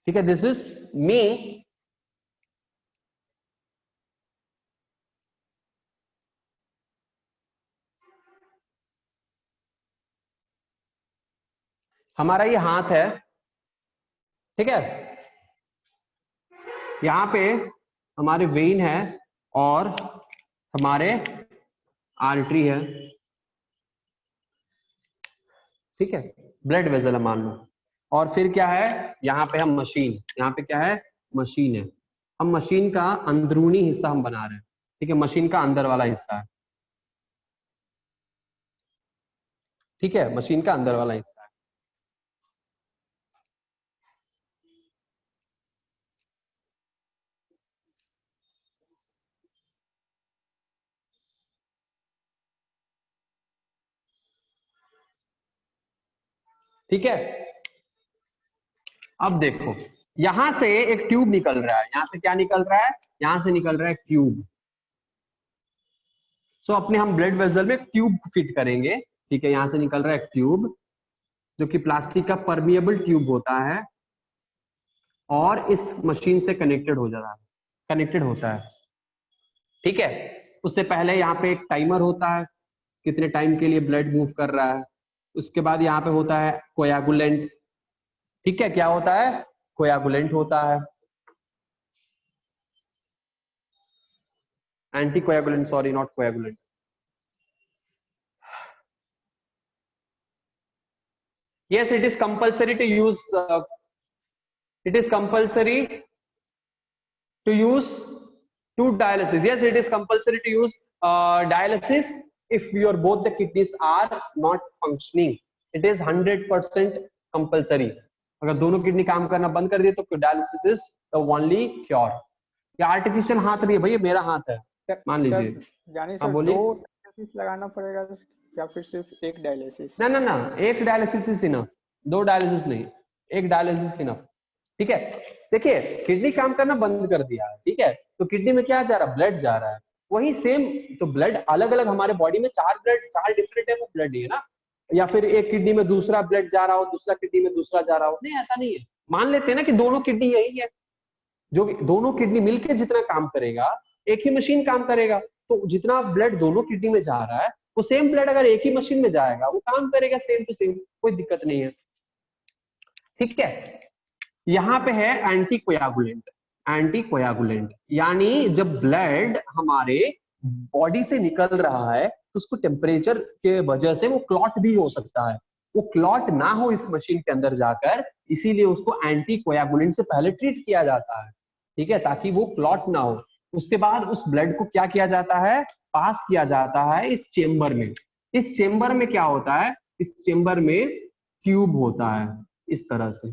ठीक है, दिस इज मी, हमारा ये हाथ है, ठीक है, यहां पे हमारे वेन है और हमारे आर्टरी है, ठीक है, ब्लड वेसल है मान लो। और फिर क्या है, यहाँ पे हम मशीन, यहाँ पे क्या है? मशीन है। हम मशीन का अंदरूनी हिस्सा हम बना रहे हैं, ठीक है, मशीन का अंदर वाला हिस्सा है, ठीक है, मशीन का अंदर वाला हिस्सा है। ठीक है, अब देखो, यहां से एक ट्यूब निकल रहा है, यहां से क्या निकल रहा है? यहां से निकल रहा है ट्यूब। सो अपने हम ब्लड वेसल में ट्यूब फिट करेंगे, ठीक है, यहां से निकल रहा है ट्यूब जो कि प्लास्टिक का परमिएबल ट्यूब होता है और इस मशीन से कनेक्टेड हो जाता है, कनेक्टेड होता है, ठीक है। उससे पहले यहाँ पे एक टाइमर होता है, कितने टाइम के लिए ब्लड मूव कर रहा है। उसके बाद यहाँ पे होता है कोयागुलेंट, ठीक है, क्या होता है? कोयागुलेंट होता है, anti कोयागुलेंट, sorry not कोयागुलेंट। yes it is compulsory to use it is compulsory to use to dialysis. Yes, it is compulsory to use dialysis if your both the kidneys are not functioning. It is 100% compulsory. अगर दोनों kidney काम करना बंद कर दिए तो dialysis is the only cure. ये artificial हाथ नहीं है भाई, ये मेरा हाथ है, मान लीजिए। यानी हाँ सर बोलिए। 2 डायलिसिस लगाना पड़ेगा या फिर सिर्फ एक डायलिसिस? ना ना ना, एक डायलिसिस इज इनफ, 2 डायलिसिस नहीं, एक डायलिसिस इनफ, ठीक है। देखिए किडनी काम करना बंद कर दिया है, ठीक है, तो किडनी में क्या जा रहा है? ब्लड जा रहा है, वही सेम। तो ब्लड अलग अलग हमारे बॉडी में 4 blood, 4 different type of blood है ना, या फिर एक किडनी में दूसरा ब्लड जा रहा हो, दूसरा किडनी में दूसरा जा रहा हो, नहीं ऐसा नहीं है। मान लेते हैं ना कि दोनों किडनी यही है, जो दोनों किडनी मिलकर जितना काम करेगा एक ही मशीन काम करेगा। तो जितना ब्लड दोनों किडनी में जा रहा है वो सेम ब्लड अगर एक ही मशीन में जाएगा वो काम करेगा सेम टू सेम, कोई दिक्कत नहीं है, ठीक है। यहाँ पे है एंटीकोयागुलेंट। एंटीकोयागुलेंट यानी जब ब्लड हमारे बॉडी से निकल रहा है तो उसको टेम्परेचर के वजह से वो क्लॉट भी हो सकता है। वो क्लॉट ना हो इस मशीन के अंदर जाकर, इसीलिए उसको एंटीकोयागुलेंट से पहले ट्रीट किया जाता है, ठीक है, ताकि वो क्लॉट ना हो। उसके बाद उस ब्लड को क्या किया जाता है, पास किया जाता है इस चेम्बर में। इस चेम्बर में क्या होता है, इस चेम्बर में ट्यूब होता है इस तरह से,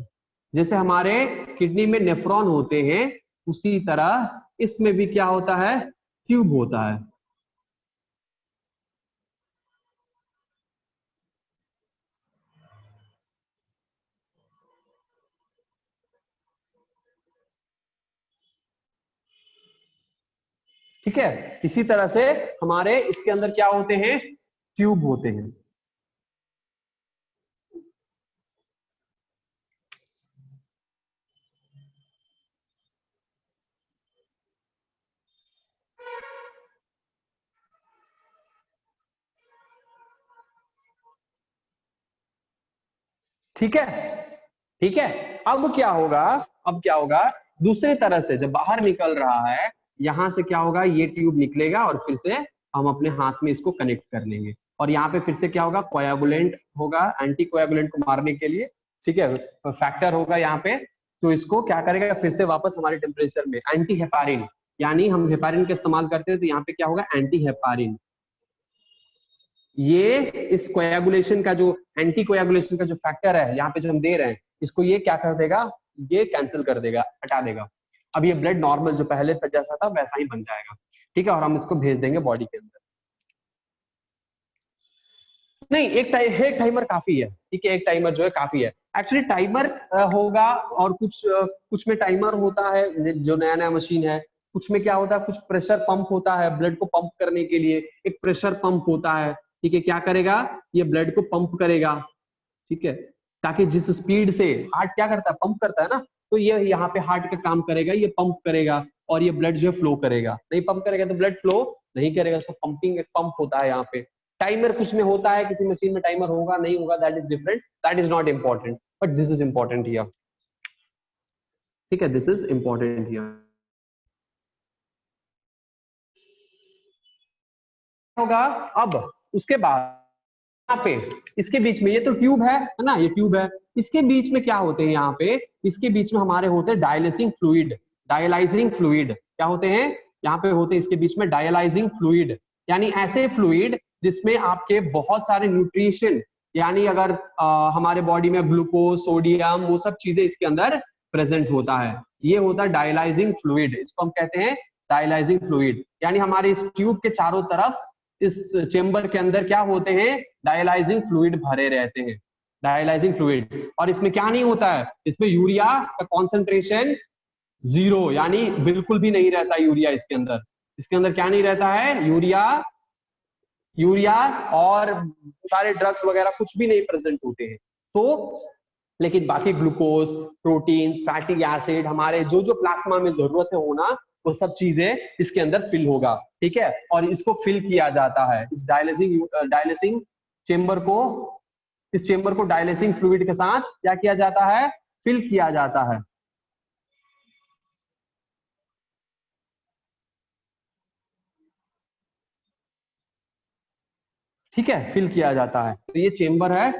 जैसे हमारे किडनी में नेफ्रॉन होते हैं उसी तरह इसमें भी क्या होता है, ट्यूब होता है। ठीक है, इसी तरह से हमारे इसके अंदर क्या होते हैं, ट्यूब होते हैं। ठीक है, ठीक है। अब क्या होगा, अब क्या होगा, दूसरी तरह से जब बाहर निकल रहा है, यहां से क्या होगा, ये ट्यूब निकलेगा और फिर से हम अपने हाथ में इसको कनेक्ट कर लेंगे और यहाँ पे फिर से क्या होगा, कोयागुलेंट होगा, एंटी कोयागुलेंट को मारने के लिए, ठीक है, फैक्टर होगा यहाँ पे। तो इसको क्या करेगा, फिर से वापस हमारे टेम्परेचर में एंटी हेपारिन, यानी हम हेपारिन का इस्तेमाल करते हैं तो यहाँ पे क्या होगा, एंटी हेपारिन। ये इस कोयागुलेशन का जो एंटी कोयागुलेशन का जो फैक्टर है यहाँ पे जो हम दे रहे हैं, इसको ये क्या कर देगा, ये कैंसिल कर देगा, हटा देगा। अब ये ब्लड नॉर्मल जो पहले जैसा था वैसा ही बन जाएगा, ठीक है, और हम इसको भेज देंगे बॉडी के अंदर। नहीं, एक टाइमर काफी है, ठीक है, एक टाइमर जो है काफी है। एक्चुअली टाइमर होगा और कुछ में टाइमर होता है जो नया नया मशीन है, कुछ में क्या होता है, कुछ प्रेशर पंप होता है ब्लड को पंप करने के लिए, एक प्रेशर पंप होता है, ठीक है, क्या करेगा, ये ब्लड को पंप करेगा, ठीक है, ताकि जिस स्पीड से हार्ट क्या करता है, पंप करता है ना, तो ये यहाँ पे हार्ट का काम करेगा, ये पंप करेगा और ये ब्लड जो है फ्लो करेगा। नहीं पंप करेगा तो ब्लड फ्लो नहीं करेगा, सो पंपिंग एक पंप होता है यहाँ पे। टाइमर कुछ में होता है, किसी मशीन में टाइमर होगा नहीं होगा, that is different, that is not important, but this is important here, ठीक है, दिस इज इम्पोर्टेंट हियर। होगा अब उसके बाद यहाँ पे इसके बीच में, ये तो ट्यूब है ना, ये ट्यूब है, इसके बीच में क्या होते हैं, यहाँ पे इसके बीच में हमारे होते हैं डायलिसिंग फ्लूइड। डायलाइजिंग फ्लूइड क्या होते हैं, यहाँ पे होते हैं इसके बीच में डायलाइजिंग फ्लूइड, यानी ऐसे फ्लूइड जिसमें आपके बहुत सारे न्यूट्रिशन, यानी अगर हमारे बॉडी में ग्लूकोज, सोडियम, वो सब चीजें इसके अंदर प्रेजेंट होता है, ये होता है डायलाइजिंग फ्लूइड, इसको हम कहते हैं डायलाइजिंग फ्लूइड। यानी हमारे इस ट्यूब के चारों तरफ इस चेम्बर के अंदर क्या होते हैं, डायलाइजिंग फ्लूइड भरे रहते हैं, डायलाइजिंग फ्लूइड। और इसमें क्या नहीं होता है, इसमें यूरिया का कॉन्सेंट्रेशन 0, यानी बिल्कुल भी नहीं रहता यूरिया इसके अंदर। इसके अंदर क्या नहीं रहता है, यूरिया और सारे ड्रग्स वगैरह कुछ भी नहीं प्रेजेंट होते हैं। तो लेकिन बाकी ग्लूकोज, प्रोटीन, फैटी एसिड, हमारे जो जो प्लाज्मा में जरूरत है होना, वो सब चीजें इसके अंदर फिल होगा, ठीक है, और इसको फिल किया जाता है इस डायलिसिंग चेम्बर को, इस चेम्बर को डायलिसिंग फ्लूइड के साथ क्या किया जाता है, फिल किया जाता है। ठीक है, फिल किया जाता है। तो ये चेम्बर है,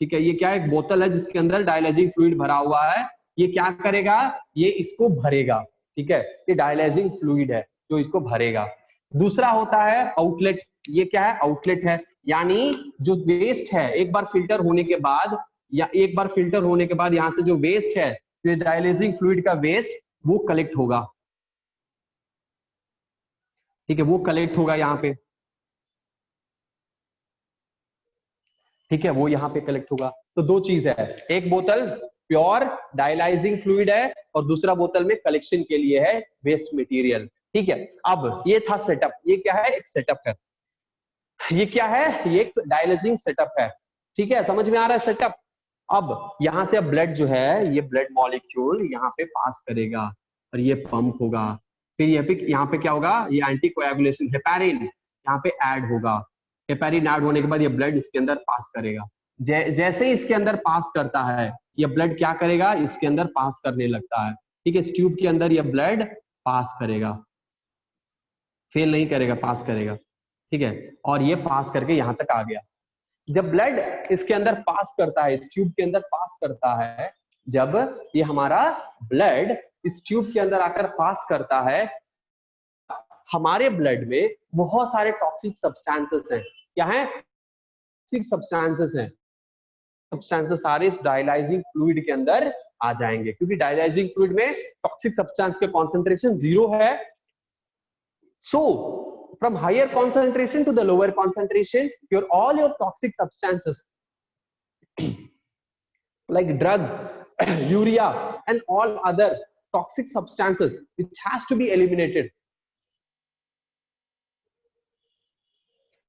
ठीक है, ये क्या है, एक बोतल है जिसके अंदर डायलाइजिंग फ्लूइड भरा हुआ है। ये क्या करेगा, ये इसको भरेगा, ठीक है, ये डायलाइजिंग फ्लूइड है जो इसको भरेगा। दूसरा होता है आउटलेट, ये क्या है, आउटलेट है, यानी जो वेस्ट है एक बार फिल्टर होने के बाद, या एक बार फिल्टर होने के बाद यहाँ से जो वेस्ट है, ये डायलाइजिंग फ्लूइड का वेस्ट, वो कलेक्ट होगा, ठीक है, वो कलेक्ट होगा यहाँ पे, ठीक है, वो यहाँ पे कलेक्ट होगा। तो दो चीज है, एक बोतल प्योर डायलाइजिंग फ्लूइड है और दूसरा बोतल में कलेक्शन के लिए है वेस्ट मटेरियल, ठीक है। अब ये था सेटअप, ये क्या है, एक सेटअप है, ये क्या है, ये एक डायलाइजिंग सेटअप है, ठीक है, समझ में आ रहा है सेटअप। अब यहाँ से अब ब्लड जो है, ये ब्लड मॉलिक्यूल यहाँ पे पास करेगा और ये पंप होगा, फिर यहाँ पे क्या होगा, ये एंटीकोएगुलेशन हेपारिन यहाँ पे ऐड होगा, हेपारिन ऐड होने के बाद ये ब्लड इसके अंदर पास करेगा। जैसे ही इसके अंदर पास करता है, ये ब्लड क्या करेगा, इसके अंदर पास करने लगता है। ठीक है, इस ट्यूब के अंदर ये ब्लड पास करेगा, फेल नहीं करेगा, पास करेगा। ठीक है, और ये पास करके यहां तक आ गया। जब ब्लड इसके अंदर पास करता है, इस ट्यूब के अंदर पास करता है, जब ये हमारा ब्लड इस ट्यूब के अंदर आकर पास करता है, हमारे ब्लड में बहुत सारे टॉक्सिक सब्सटेंसेस हैं। क्या है? टॉक्सिक सब्सटेंसेस हैं। सब्सटेंसेस सारे इस डायलाइजिंग फ्लूइड के अंदर आ जाएंगे, क्योंकि डायलाइजिंग फ्लूइड में टॉक्सिक सब्सटेंस के कॉन्सेंट्रेशन 0 है। So from higher concentration to the lower concentration, all your toxic substances like drug, urea and all other toxic substances which has to be eliminated.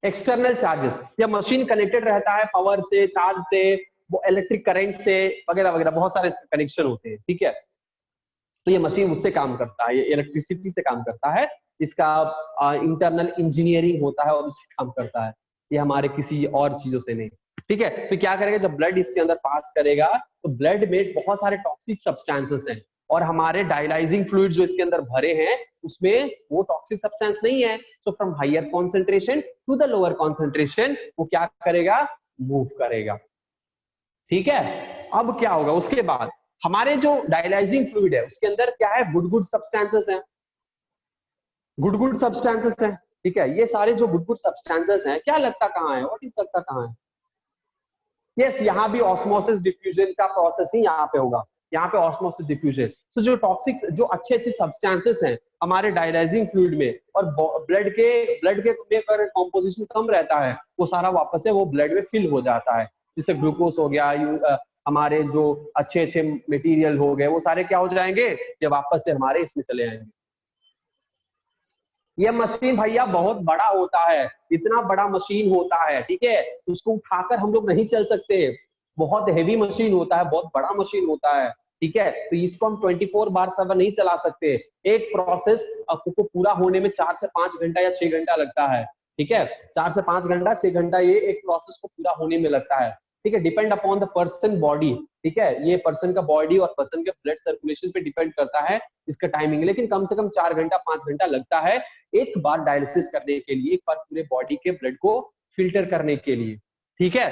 External charges, या machine connected रहता है power से, charge से, वो electric current से वगैरह वगैरह, बहुत सारे कनेक्शन होते हैं। ठीक है, तो ये मशीन उससे काम करता है, ये इलेक्ट्रिसिटी से काम करता है, इसका इंटरनल इंजीनियरिंग होता है और उससे काम करता है, ये हमारे किसी और चीजों से नहीं। ठीक है, तो क्या करेगा, जब ब्लड इसके अंदर पास करेगा तो ब्लड में बहुत सारे टॉक्सिक सब्सटेंसेस हैं, और हमारे डायलाइजिंग फ्लूइड जो इसके अंदर भरे हैं उसमें वो टॉक्सिक सब्सटेंस नहीं है। So from higher concentration to the lower concentration वो क्या करेगा, मूव करेगा। ठीक है, अब क्या होगा, उसके बाद हमारे जो डायलाइजिंग फ्लूइड है उसके अंदर क्या है, गुड गुड सब्सटेंसेस हैं, गुड गुड सब्सटेंसेस हैं। ठीक है, ये सारे जो गुड गुड सब्सटेंसेस हैं, क्या लगता कहाँ है, व्हाट इज लगता कहाँ है? यस, यहाँ भी ऑस्मोसिस डिफ्यूजन का प्रोसेस ही यहाँ पे होगा, यहाँ पे ऑस्मोसिस डिफ्यूजन। सो जो टॉक्सिक, जो अच्छे अच्छे सब्सटेंसेस हैं हमारे डायलाइजिंग फ्लूइड में, और ब्लड के अगर कॉम्पोजिशन कम रहता है, वो सारा वापस से वो ब्लड में फिल हो जाता है, जैसे ग्लूकोज हो गया, हमारे जो अच्छे अच्छे मटेरियल हो गए, वो सारे क्या हो जाएंगे, ये वापस से हमारे इसमें चले आएंगे। ये मशीन भैया बहुत बड़ा होता है, इतना बड़ा मशीन होता है। ठीक है, उसको उठाकर हम लोग नहीं चल सकते, बहुत हेवी मशीन होता है, बहुत बड़ा मशीन होता है। ठीक है, तो इसको हम 24/7 नहीं चला सकते। एक प्रोसेस को पूरा होने में 4 से 5 घंटा या 6 घंटा लगता है। ठीक है, 4 से 5 घंटा 6 घंटा ये एक प्रोसेस को पूरा होने में लगता है। ठीक है, depend upon the person body. ठीक है, ये पर्सन का बॉडी और पर्सन के ब्लड सर्कुलेशन पे डिपेंड करता है इसका टाइमिंग, लेकिन कम से कम 4 घंटा 5 घंटा लगता है एक बार डायलिसिस करने के लिए, एक बार पूरे बॉडी के ब्लड को फिल्टर करने के लिए। ठीक है,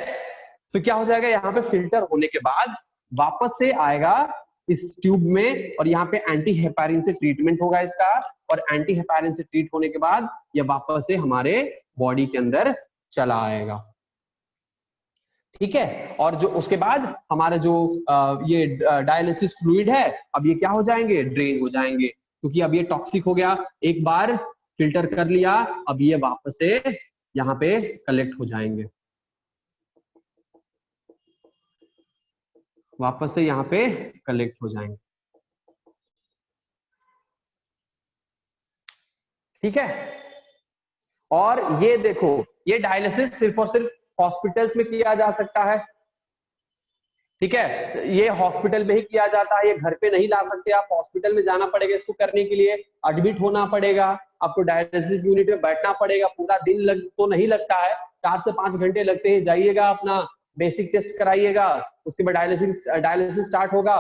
तो क्या हो जाएगा, यहाँ पे फिल्टर होने के बाद वापस से आएगा इस ट्यूब में, और यहाँ पे एंटी हेपारिन से ट्रीटमेंट होगा इसका, और एंटी हेपारिन से ट्रीट होने के बाद ये वापस से हमारे बॉडी के अंदर चला आएगा। ठीक है, और जो उसके बाद हमारे जो ये डायलिसिस फ्लूइड है, अब ये क्या हो जाएंगे, ड्रेन हो जाएंगे, क्योंकि अब ये टॉक्सिक हो गया, एक बार फिल्टर कर लिया, अब ये वापस से यहाँ पे कलेक्ट हो जाएंगे, वापस से यहाँ पे कलेक्ट हो जाएंगे। ठीक है, और ये देखो, ये डायलिसिस सिर्फ और सिर्फ हॉस्पिटल्स में किया जा सकता है। ठीक है, ये हॉस्पिटल में ही किया जाता है, ये घर पे नहीं ला सकते आप, हॉस्पिटल में जाना पड़ेगा इसको करने के लिए, एडमिट होना पड़ेगा, आपको डायलिसिस यूनिट में बैठना पड़ेगा, पूरा दिन तो नहीं लगता है, 4 से 5 घंटे लगते हैं। जाइएगा, अपना बेसिक टेस्ट कराइएगा, उसके बाद डायलिसिस स्टार्ट होगा।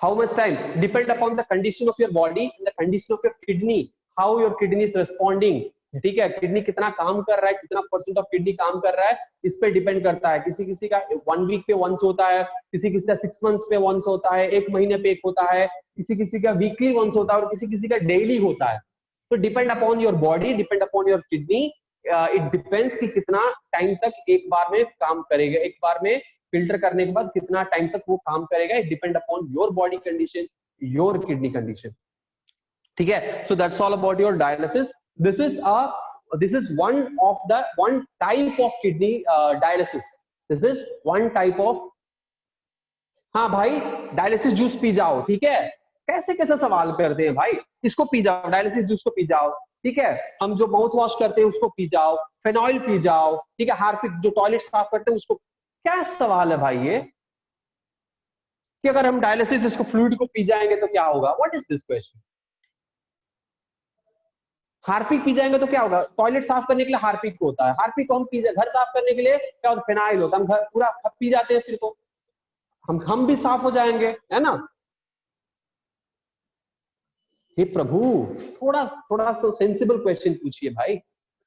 How much time? Depend upon the condition of your body and the condition of your kidney. How your kidney is responding. ठीक है, किडनी कितना काम कर रहा है, कितना % ऑफ किडनी काम कर रहा है, इस पे डिपेंड करता है। किसी किसी का 1 वीक पे वंस होता है, किसी किसी का 6 मंथ्स पे वंस होता है, 1 महीने पे एक होता है, किसी किसी का वीकली वंस होता है, और किसी किसी का डेली होता है। तो depend upon your body, depend upon your kidney, it depends कि कितना टाइम तक एक बार में काम करेगा, एक बार में फिल्टर करने के बाद कितना टाइम तक वो काम करेगा। It depend upon your body condition, your kidney condition. ठीक है, so that's all about your dialysis. This is one type of kidney dialysis. This is one type of। हाँ भाई, डायलिसिस जूस पी जाओ। ठीक है, कैसे कैसे सवाल करते हैं भाई, इसको पी जाओ, डायलिसिस जूस को पी जाओ। ठीक है, हम जो माउथ वॉश करते हैं उसको पी जाओ, फेनॉइल पी जाओ। ठीक है, हार्पिक जो टॉयलेट साफ करते हैं उसको, क्या सवाल है भाई ये, कि अगर हम डायलिसिस इसको फ्लूइड को पी जाएंगे तो क्या होगा, what is this question? Harpic P जाएंगे तो क्या होगा, टॉयलेट साफ करने के लिए हार्पिक होता है, हार्पिक को हम पी, घर साफ करने के लिए क्या होता है, फिनाइल होता है, हम घर पूरा पी जाते हैं, फिर तो हम भी साफ हो जाएंगे, है ना। हे प्रभु, थोड़ा थोड़ा सा सेंसिबल क्वेश्चन पूछिए भाई,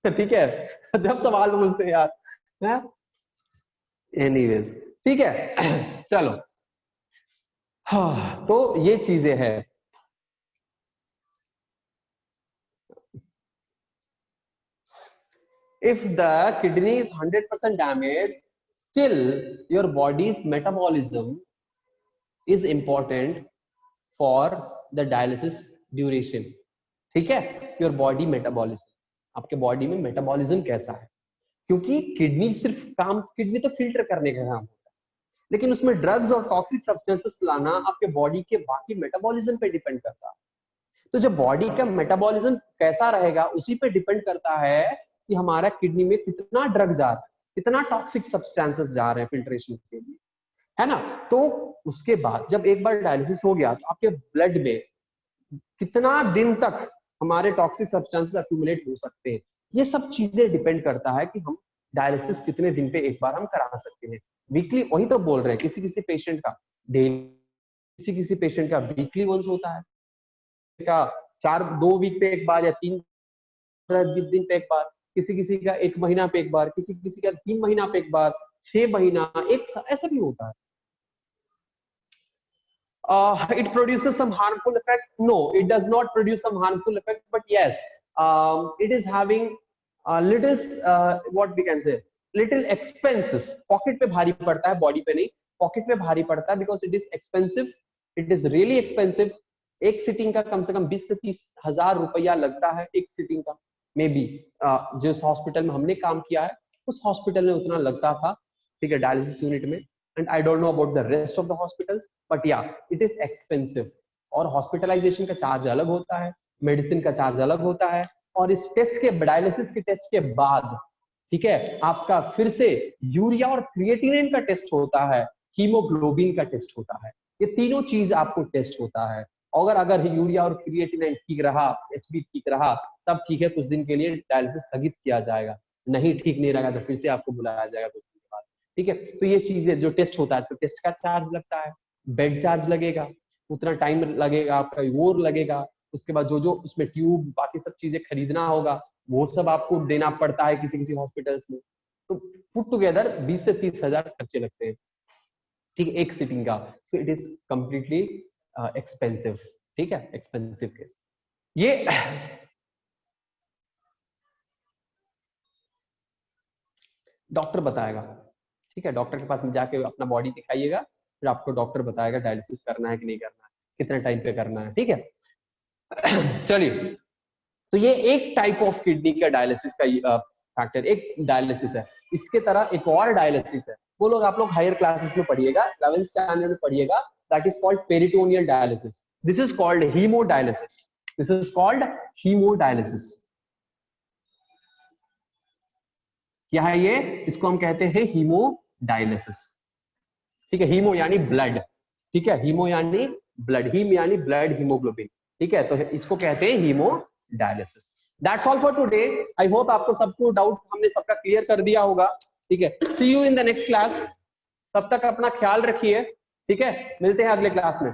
ठीक है, जब सवाल पूछते हैं यार। एनीवेज, ठीक है, चलो। हाँ, तो ये चीजें हैं। If the kidney is 100% damaged, still your body's metabolism is important for the dialysis duration. ठीक है, your body metabolism, आपके बॉडी में मेटाबॉलिज्म कैसा है, क्योंकि किडनी सिर्फ काम, किडनी तो फिल्टर करने का काम होता है, लेकिन उसमें ड्रग्स और टॉक्सिक सब्सटेंसेस लाना आपके बॉडी के बाकी मेटाबॉलिज्म पे डिपेंड करता है। तो जब बॉडी का मेटाबॉलिज्म कैसा रहेगा उसी पे डिपेंड करता है कि हमारा किडनी में कितना ड्रग जा रहा है, कितना टॉक्सिक सब्सटेंसेस जा रहे हैं फिल्ट्रेशन के लिए, है ना। तो उसके बाद जब एक बार डायलिसिस हो गया तो आपके ब्लड में कितना दिन तक हमारे टॉक्सिक सब्सटेंसेस एक्यूमुलेट हो सकते हैं, ये सब चीजें डिपेंड करता है कि हम डायलिसिस कितने दिन पे एक बार हम करा सकते हैं। वीकली, वही तो बोल रहे हैं, किसी किसी पेशेंट का डेली, किसी किसी पेशेंट का वीकली वंस होता है, का 2 वीक पे एक बार, या 20 दिन पे एक बार, किसी किसी का 1 महीना पे एक बार, किसी किसी का 3 महीना पे एक बार, 6 महीना, ऐसा भी होता है। It produces some harmful effect? No, it does not produce some harmful effect, but yes, it is having little, what we can say, little expenses. Pocket पे भारी पड़ता है, body पे नहीं, pocket पे भारी पड़ता है, because it is expensive, it is really expensive. एक सिटिंग का कम से कम 20 से 30 हजार रुपया लगता है, एक सिटिंग का, मे बी जिस हॉस्पिटल में हमने काम किया है उस हॉस्पिटल में उतना लगता था, ठीक है, डायलिसिस यूनिट में। And I don't know about the rest of the hospitals, but या इट इज एक्सपेंसिव। और हॉस्पिटलाइजेशन का चार्ज अलग होता है, मेडिसिन का चार्ज अलग होता है, और इस टेस्ट के, डायलिसिस के टेस्ट के बाद, ठीक है, आपका फिर से यूरिया और क्रिएटिनिन का टेस्ट होता है, हीमोग्लोबिन का टेस्ट होता है, ये तीनों चीज आपको टेस्ट होता है। अगर यूरिया और क्रिएटिनिन ठीक रहा, एचबी ठीक रहा, तब ठीक है, कुछ दिन के लिए डायलिसिस स्थगित किया जाएगा, नहीं ठीक नहीं रहा तो फिर से आपको बुलाया जाएगा कुछ दिन के बाद, ठीक है। तो ये चीजें जो टेस्ट होता है, तो टेस्ट का चार्ज लगता है, बेड चार्ज लगेगा, उतना टाइम लगेगा, आपका वो लगेगा, उसके बाद जो जो उसमें ट्यूब बाकी सब चीजें खरीदना होगा वो सब आपको देना पड़ता है किसी किसी हॉस्पिटल्स में। तो पुट टुगेदर 20 से 30 हजार खर्चे लगते हैं, ठीक है, एक सिटिंग का। तो इट इज कंप्लीटली एक्सपेंसिव, ठीक है, एक्सपेंसिव केस। ये डॉक्टर बताएगा, ठीक है, डॉक्टर के पास में जाके अपना बॉडी दिखाइएगा, फिर आपको डॉक्टर बताएगा डायलिसिस करना है कि नहीं करना है, कितने टाइम पे करना है, ठीक है। चलिए, तो ये एक टाइप ऑफ किडनी का डायलिसिस का फैक्टर, एक डायलिसिस है। इसके तरह एक और डायलिसिस है, वो लोग आप लोग हायर क्लासेस में पढ़िएगा, 11th स्टैंडर्ड में पढ़िएगा, that is called peritoneal dialysis. This is called haemodialysis, this is called haemodialysis. क्या है ये? इसको हम कहते हैं हीमोडायलिसिस, ठीक है। हीमो यानी ब्लड, ठीक है, हीमो यानी ब्लड, हीम यानी ब्लड, हीमोग्लोबिन, ठीक है, तो इसको कहते हैं haemodialysis. That's all for today. I hope आपको सबको डाउट हमने सबका क्लियर कर दिया होगा, ठीक है। See you in the next class, तब तक अपना ख्याल रखिए, ठीक है, मिलते हैं अगले क्लास में।